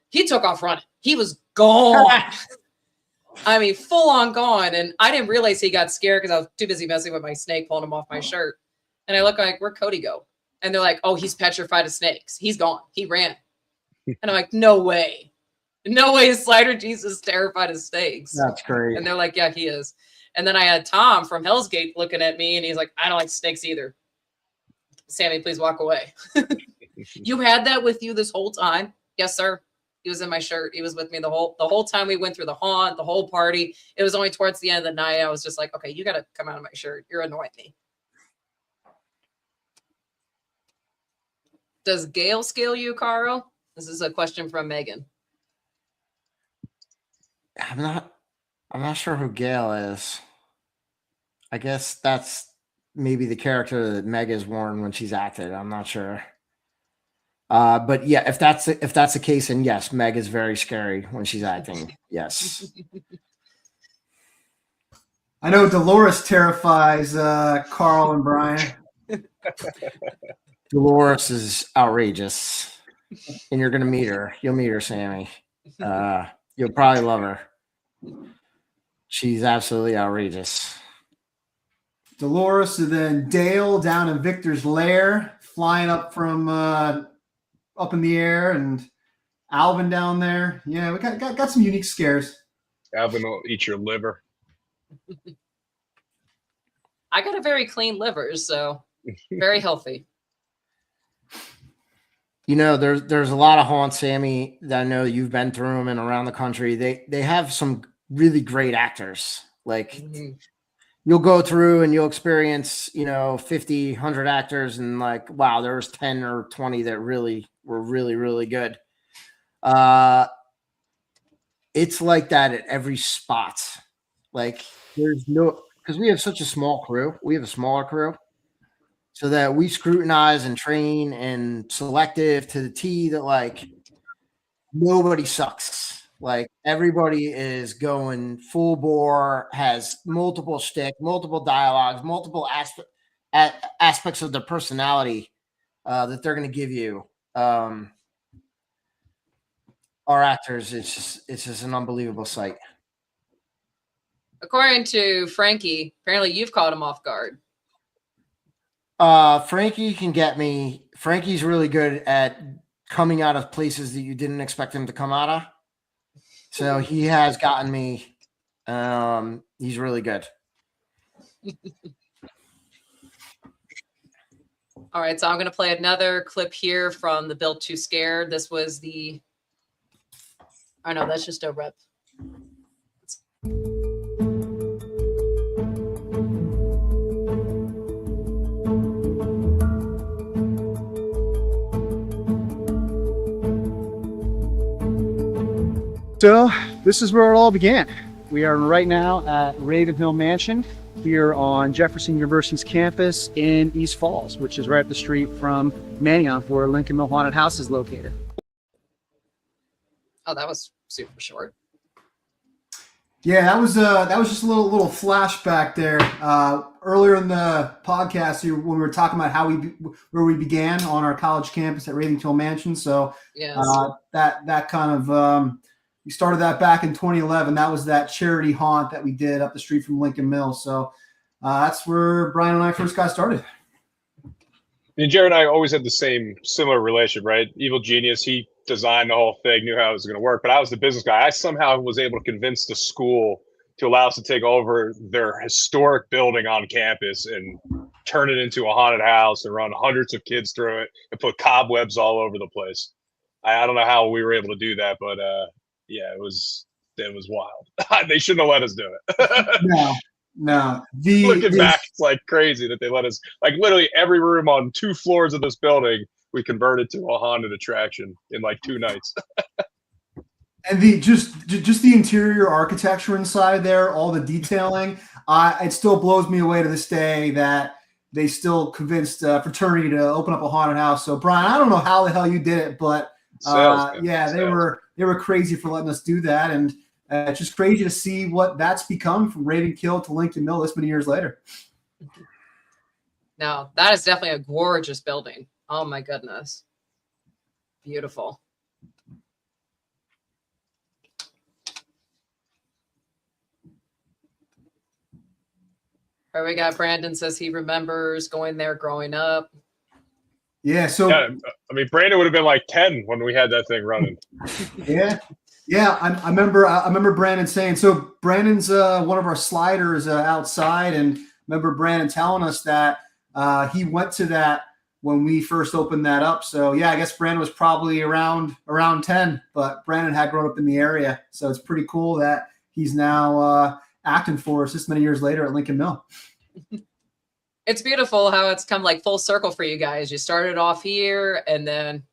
He took off running. He was gone. I mean, full on gone. And I didn't realize he got scared because I was too busy messing with my snake, pulling him off my shirt. And I look like, where'd Cody go? And they're like, oh, he's petrified of snakes. He's gone. He ran. And I'm like, no way. No way is Slider Jesus terrified of snakes. That's great. And they're like, yeah, he is. And then I had Tom from Hell's Gate looking at me and he's like, I don't like snakes either. Sammy, please walk away. You had that with you this whole time? Yes, sir. He was in my shirt. He was with me the whole time we went through the haunt, the whole party. It was only towards the end of the night. I was just like, okay, you got to come out of my shirt. You're annoying me. Does Gail scale you, Carl? This is a question from Megan. I'm not sure who Gail is. I guess that's maybe the character that Meg has worn when she's acted. I'm not sure. But yeah, if that's the case, then yes, Meg is very scary when she's acting. Yes. I know Dolores terrifies Carl and Brian. Dolores is outrageous, and you're gonna meet her. You'll meet her, Sammy. You'll probably love her. She's absolutely outrageous. Dolores, and then Dale down in Victor's lair, flying up from up in the air, and Alvin down there. Yeah, we got some unique scares. Alvin will eat your liver. I got a very clean liver, so very healthy. You know, there's a lot of haunts, Sammy, that I know you've been through them and around the country. They have some really great actors. Like you'll go through and you'll experience, 50, 100 actors and like, wow, there was 10 or 20 that really were really, really good. It's like that at every spot. Like because we have such a small crew. We have a smaller crew. So that we scrutinize and train and selective to the T that like nobody sucks. Like everybody is going full bore, has multiple shtick, multiple dialogues, multiple aspects of their personality that they're going to give you. Our actors, it's just an unbelievable sight. According to Frankie, apparently you've caught him off guard. Frankie can get me. Frankie's really good at coming out of places that you didn't expect him to come out of. So he has gotten me. He's really good. All right, so I'm going to play another clip here from the Built Too Scared. This was I know that's just a rep. So this is where it all began. We are right now at Ravenhill Mansion here on Jefferson University's campus in East Falls, which is right up the street from Manioc, where Lincoln Mill Haunted House is located. Oh, that was super short. Yeah, that was just a little flashback there. Earlier in the podcast, when we were talking about where we began on our college campus at Ravenhill Mansion. So Yes. that kind of we started that back in 2011. That was that charity haunt that we did up the street from Lincoln Mill. So that's where Brian and I first got started. And Jared and I always had the similar relationship, right? Evil genius. He designed the whole thing, knew how it was going to work, but I was the business guy. I somehow was able to convince the school to allow us to take over their historic building on campus and turn it into a haunted house and run hundreds of kids through it and put cobwebs all over the place. I don't know how we were able to do that, but yeah, it was wild. They shouldn't have let us do it. No. Looking back, it's like crazy that they let us, like literally every room on 2 floors of this building, we converted to a haunted attraction in like 2 nights. And just the interior architecture inside there, all the detailing, it still blows me away to this day that they still convinced fraternity to open up a haunted house. So Brian, I don't know how the hell you did it, but they were crazy for letting us do that, and it's just crazy to see what that's become from Raven Kill to Lincoln Mill this many years later. No, that is definitely a gorgeous building. Oh my goodness, beautiful. All right, we got Brandon says he remembers going there growing up. Yeah, so yeah, I mean, Brandon would have been like 10 when we had that thing running. Yeah, I remember Brandon saying, so Brandon's one of our sliders outside, and remember Brandon telling us that he went to that when we first opened that up. So yeah, I guess Brandon was probably around 10, but Brandon had grown up in the area, so it's pretty cool that he's now acting for us this many years later at Lincoln Mill. It's beautiful how it's come like full circle for you guys. You started off here, and then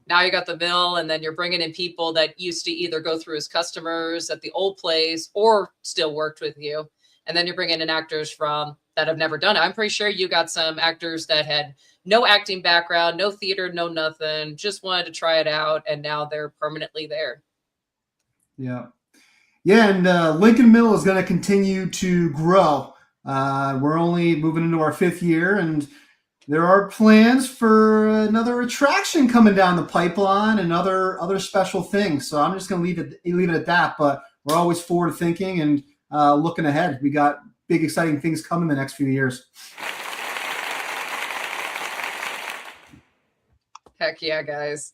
now you got the mill, and then you're bringing in people that used to either go through as customers at the old place or still worked with you. And then you're bringing in actors from that have never done it. I'm pretty sure you got some actors that had no acting background, no theater, no nothing, just wanted to try it out, and now they're permanently there. Yeah. Yeah, and Lincoln Mill is going to continue to grow. We're only moving into our 5th year, and there are plans for another attraction coming down the pipeline and other special things. So I'm just going to leave it at that. But we're always forward thinking and looking ahead. We got big, exciting things coming the next few years. Heck yeah, guys.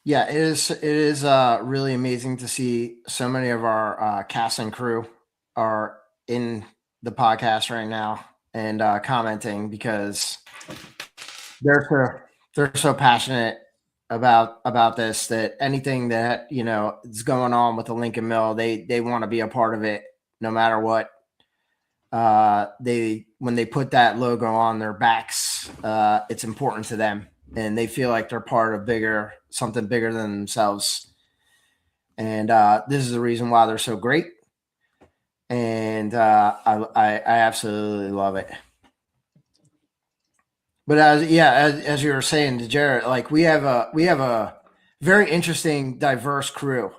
Yeah, it is really amazing to see so many of our cast and crew are in the podcast right now and commenting, because they're so passionate about this, that anything that is going on with the Lincoln Mill, they want to be a part of it no matter what. When they put that logo on their backs, it's important to them, and they feel like they're part of something bigger than themselves. And this is the reason why they're so great. And I absolutely love it. But as you were saying to Jared, like we have a very interesting, diverse crew.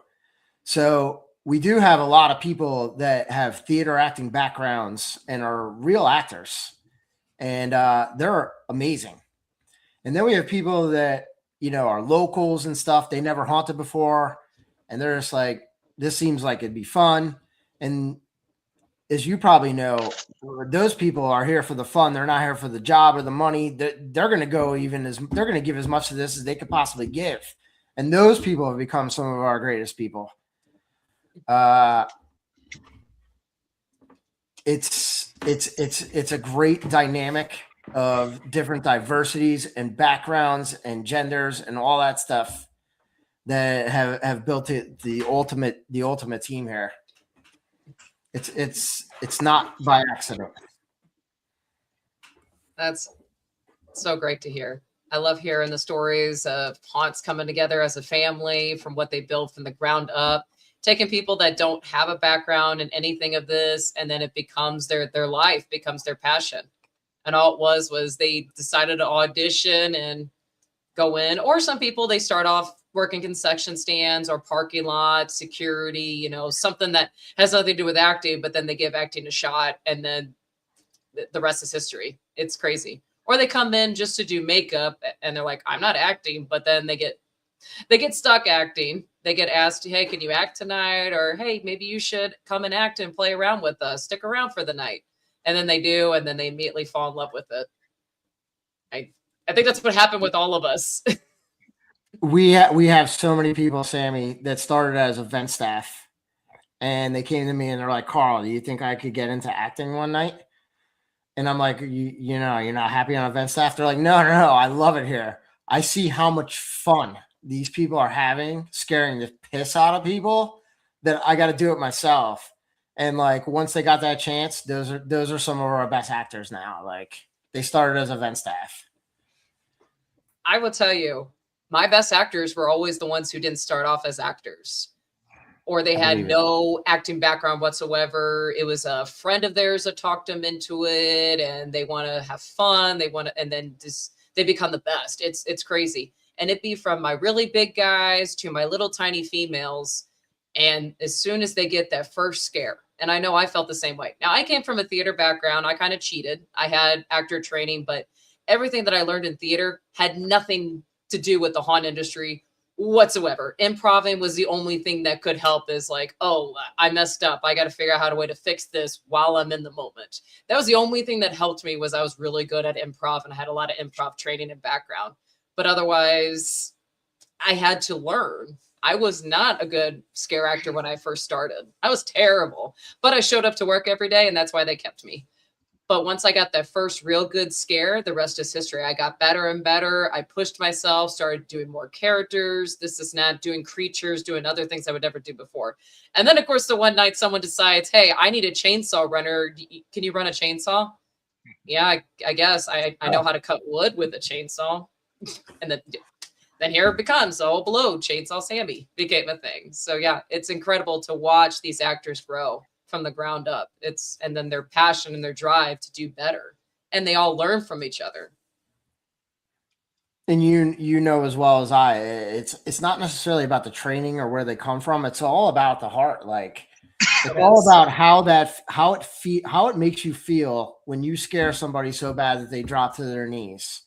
So we do have a lot of people that have theater acting backgrounds and are real actors, and they're amazing. And then we have people that are locals and stuff. They never haunted before, and they're just like, this seems like it'd be fun. And as you probably know, those people are here for the fun. They're not here for the job or the money. They're going to go they're going to give as much of this as they could possibly give. And those people have become some of our greatest people. It's a great dynamic of different diversities and backgrounds and genders and all that stuff that have built the ultimate team here. It's not by accident. That's so great to hear. I love hearing the stories of haunts coming together as a family from what they built from the ground up, taking people that don't have a background in anything of this, and then it becomes their life, becomes their passion. And all it was they decided to audition and go in. Or some people, they start off working concession stands or parking lot security, something that has nothing to do with acting, but then they give acting a shot, and then the rest is history. It's crazy. Or they come in just to do makeup, and they're like, I'm not acting, but then they get stuck acting. They get asked, hey, can you act tonight? Or, hey, maybe you should come and act and play around with us. Stick around for the night. And then they do, and then they immediately fall in love with it. I think that's what happened with all of us. We have so many people, Sammy, that started as event staff and they came to me and they're like, Carl, do you think I could get into acting one night? And I'm like, you know, you're not happy on event staff? They're like, no, I love it here. I see how much fun these people are having, scaring the piss out of people, that I got to do it myself. And like, once they got that chance, those are some of our best actors now. Like, they started as event staff. I will tell you, my best actors were always the ones who didn't start off as actors, or they had no acting background whatsoever. It was a friend of theirs that talked them into it, and they want to have fun. And then just they become the best. It's crazy. And it'd be from my really big guys to my little tiny females. And as soon as they get that first scare, and I know I felt the same way. Now, I came from a theater background. I kind of cheated. I had actor training, but everything that I learned in theater had nothing to do with the haunt industry whatsoever. Improv was the only thing that could help, is like, oh, I messed up. I got to figure out how to fix this while I'm in the moment. That was the only thing that helped me, was I was really good at improv, and I had a lot of improv training and background. But otherwise, I had to learn. I was not a good scare actor when I first started. I was terrible, but I showed up to work every day, and that's why they kept me. But once I got that first real good scare, the rest is history. I got better and better. I pushed myself, started doing more characters. This is not doing creatures, doing other things I would never do before. And then, of course, the one night someone decides, hey, I need a chainsaw runner. Can you run a chainsaw? Yeah, I guess. I know how to cut wood with a chainsaw. And then here it becomes, oh, below Chainsaw Sammy became a thing. So yeah, it's incredible to watch these actors grow from the ground up. And then their passion and their drive to do better, and they all learn from each other. And you know as well as I, it's not necessarily about the training or where they come from. It's all about the heart. Like, it's all about how it makes you feel when you scare somebody so bad that they drop to their knees.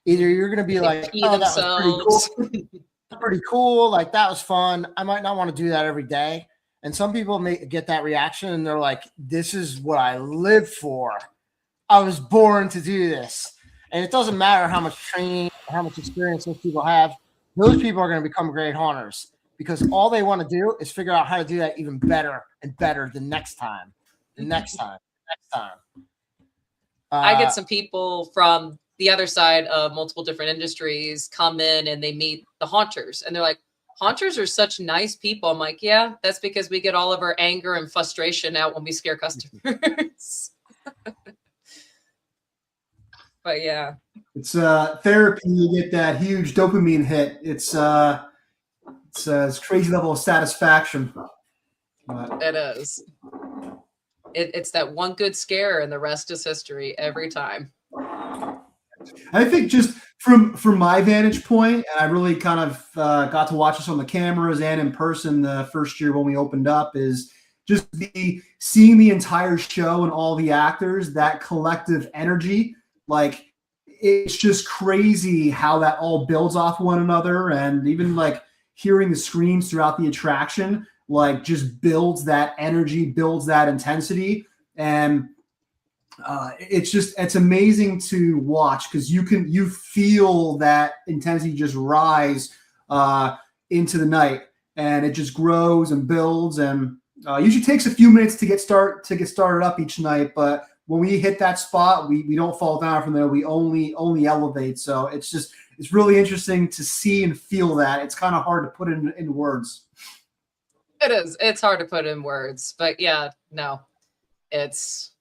Either you're going to be like, oh, that was pretty cool. Pretty cool. Like, that was fun. I might not want to do that every day. And some people may get that reaction, and they're like, this is what I live for. I was born to do this. And it doesn't matter how much training, how much experience those people have. Those people are going to become great haunters, because all they want to do is figure out how to do that even better and better the next time. I get some people from the other side of multiple different industries come in, and they meet the haunters, and they're like, haunters are such nice people. I'm like, yeah, that's because we get all of our anger and frustration out when we scare customers. But yeah, it's therapy. You get that huge dopamine hit. It's a crazy level of satisfaction. It is. It's that one good scare, and the rest is history every time. I think just from my vantage point, and I really kind of got to watch this on the cameras and in person the first year when we opened up, is just seeing the entire show and all the actors, that collective energy. Like, it's just crazy how that all builds off one another, and even like hearing the screams throughout the attraction, like, just builds that energy, builds that intensity. And it's amazing to watch, because you feel that intensity just rise into the night, and it just grows and builds, and usually takes a few minutes to get started up each night. But when we hit that spot, we don't fall down from there. We only elevate. So it's really interesting to see and feel that. It's kind of hard to put in words. It is. It's hard to put in words, but yeah, no, it's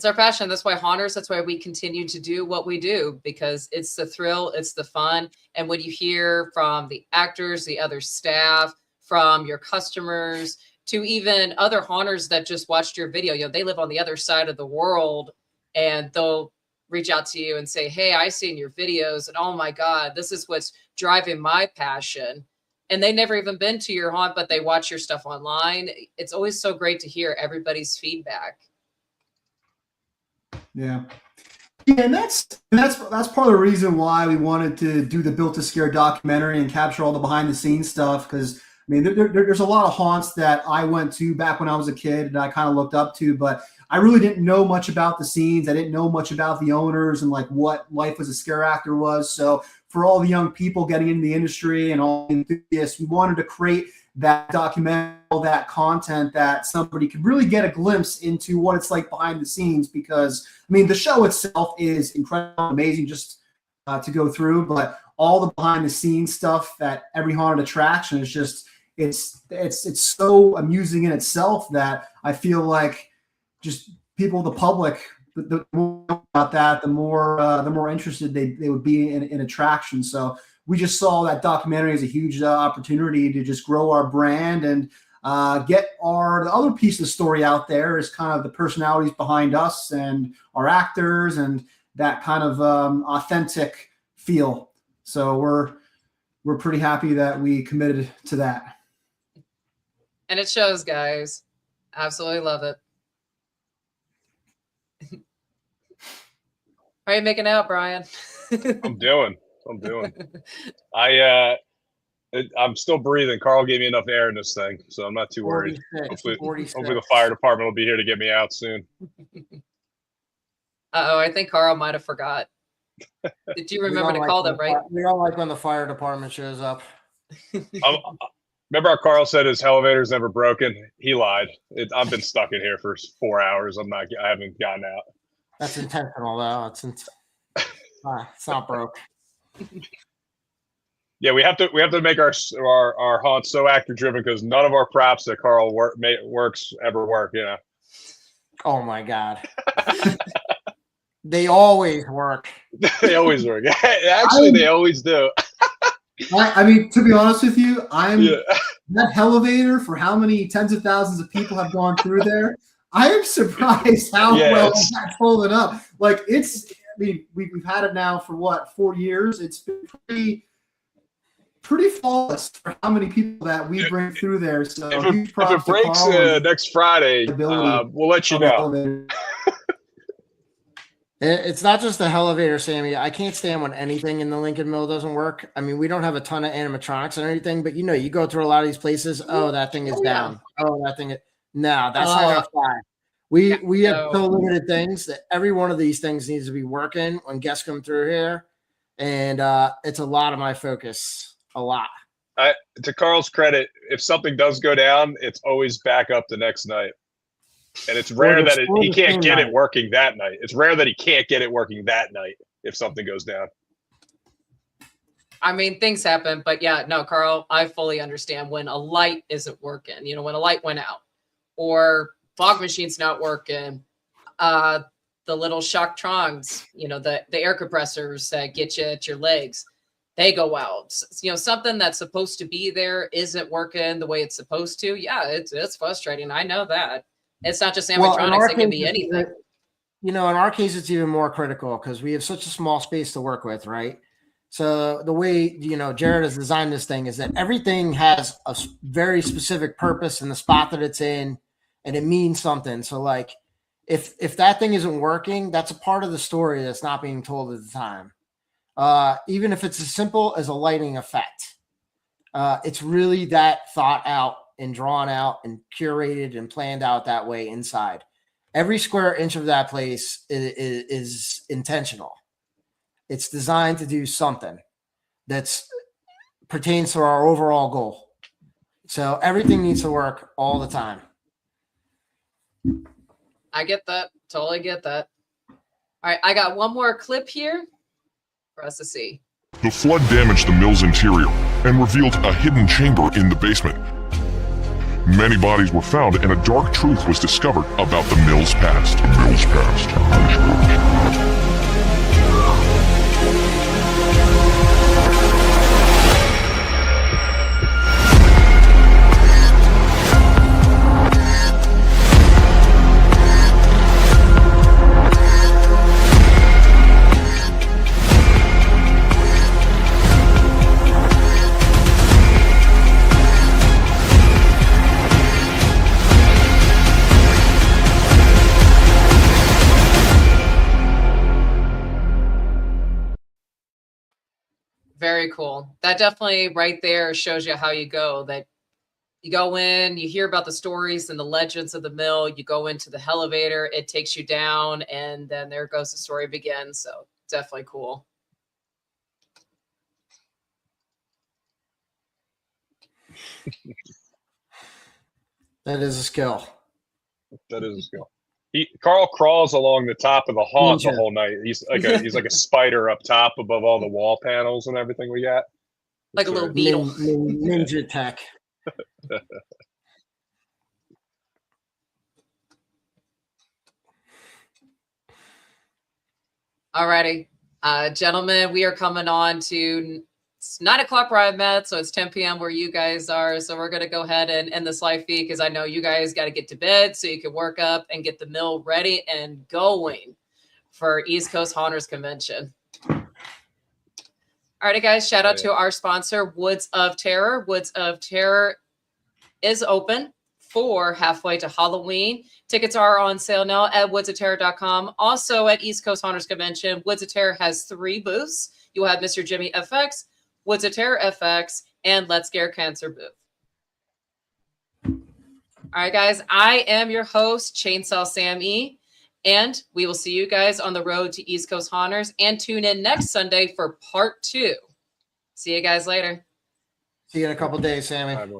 our passion. That's why haunters, that's why we continue to do what we do, because it's the thrill, it's the fun. And when you hear from the actors, the other staff, from your customers, to even other haunters that just watched your video, they live on the other side of the world, and they'll reach out to you and say, hey, I seen your videos, and oh my God, this is what's driving my passion. And they never even been to your haunt, but they watch your stuff online. It's always so great to hear everybody's feedback. Yeah, and that's part of the reason why we wanted to do the Built to Scare documentary and capture all the behind the scenes stuff. Because I mean, there's a lot of haunts that I went to back when I was a kid and I kind of looked up to, but I really didn't know much about the scenes. I didn't know much about the owners and like what life as a scare actor was. So for all the young people getting into the industry and all the enthusiasts, we wanted to create that documentary all that content that somebody could really get a glimpse into what it's like behind the scenes. Because I mean, the show itself is incredible, amazing just to go through, but all the behind the scenes stuff at every haunted attraction is just it's so amusing in itself that I feel like just people, the public, the more about that, the more interested they would be in attractions. So we just saw that documentary as a huge opportunity to just grow our brand and get the other piece of the story out there is kind of the personalities behind us and our actors and that kind of authentic feel. So we're pretty happy that we committed to that. And it shows, guys. Absolutely love it. How are you making out, Brian? I'm doing. I'm still breathing. Carl gave me enough air in this thing, so I'm not too worried. 46, Hopefully the fire department will be here to get me out soon. Uh-oh, I think Carl might have forgot. Did you remember to call them, right? We don't like when the fire department shows up. Remember how Carl said his elevator's never broken? He lied. I've been stuck in here for 4 hours. I haven't gotten out. That's intentional, though. It's not broke. Yeah, we have to make our haunts so actor driven because none of our props that Carl works ever work. You know. Oh my God. They always work. They always work. Actually, they always do. I mean, to be honest with you, that elevator for how many tens of thousands of people have gone through there. I am surprised how well that's holding up. Like I mean, we've had it now for what, 4 years? It's been pretty flawless for how many people that we bring through there. So if it breaks next Friday, we'll let you know. It's not just the elevator, Sammy. I can't stand when anything in the Lincoln Mill doesn't work. I mean, we don't have a ton of animatronics and anything, but you go through a lot of these places. Oh, that thing is down. Oh, that thing is no, that's not gonna fly. We have so limited things that every one of these things needs to be working when guests come through here, and it's a lot of my focus. A lot. To Carl's credit, if something does go down, it's always back up the next night. And it's rare that he can't get it working that night. It's rare that he can't get it working that night if something goes down. I mean, things happen, but yeah, no, Carl, I fully understand when a light isn't working, when a light went out or fog machine's not working, the little shocktrons, the air compressors that get you at your legs, they go out. Something that's supposed to be there isn't working the way it's supposed to. Yeah, it's frustrating. I know that. It's not just animatronics. It can be anything. In our case, it's even more critical because we have such a small space to work with, right? So the way, Jared has designed this thing is that everything has a very specific purpose in the spot that it's in, and it means something. So like, if that thing isn't working, that's a part of the story that's not being told at the time. Even if it's as simple as a lighting effect, it's really that thought out and drawn out and curated and planned out that way inside. Every square inch of that place is intentional. It's designed to do something that pertains to our overall goal. So everything needs to work all the time. I get that. Totally get that. All right, I got one more clip here for us to see. The flood damaged the mill's interior and revealed a hidden chamber in the basement. Many bodies were found and a dark truth was discovered about the mill's past. Very cool. That definitely right there shows you how you go. That you go in, you hear about the stories and the legends of the mill. You go into the elevator, it takes you down, and then there goes the story begins. So definitely cool. That is a skill. That is a skill. Carl crawls along the top of the haunt the Ninja. whole night. He's like a spider up top above all the wall panels and everything we got. Like a little beetle. Ninja tech. Alrighty. Gentlemen, we are coming on to it's 9 o'clock where I'm at, so it's 10 p.m. where you guys are. So we're gonna go ahead and end this live feed because I know you guys got to get to bed so you can work up and get the mill ready and going for East Coast Haunters Convention. Alrighty, guys. Shout out to our sponsor, Woods of Terror. Woods of Terror is open for halfway to Halloween. Tickets are on sale now at woodsofterror.com. Also at East Coast Haunters Convention, Woods of Terror has 3 booths. You will have Mr. Jimmy FX, Woods of Terror FX, and Let's Scare Cancer booth. All right, guys. I am your host, Chainsaw Sam E. And we will see you guys on the road to East Coast Haunters. And tune in next Sunday for part 2. See you guys later. See you in a couple days, Sammy. Bye, boy.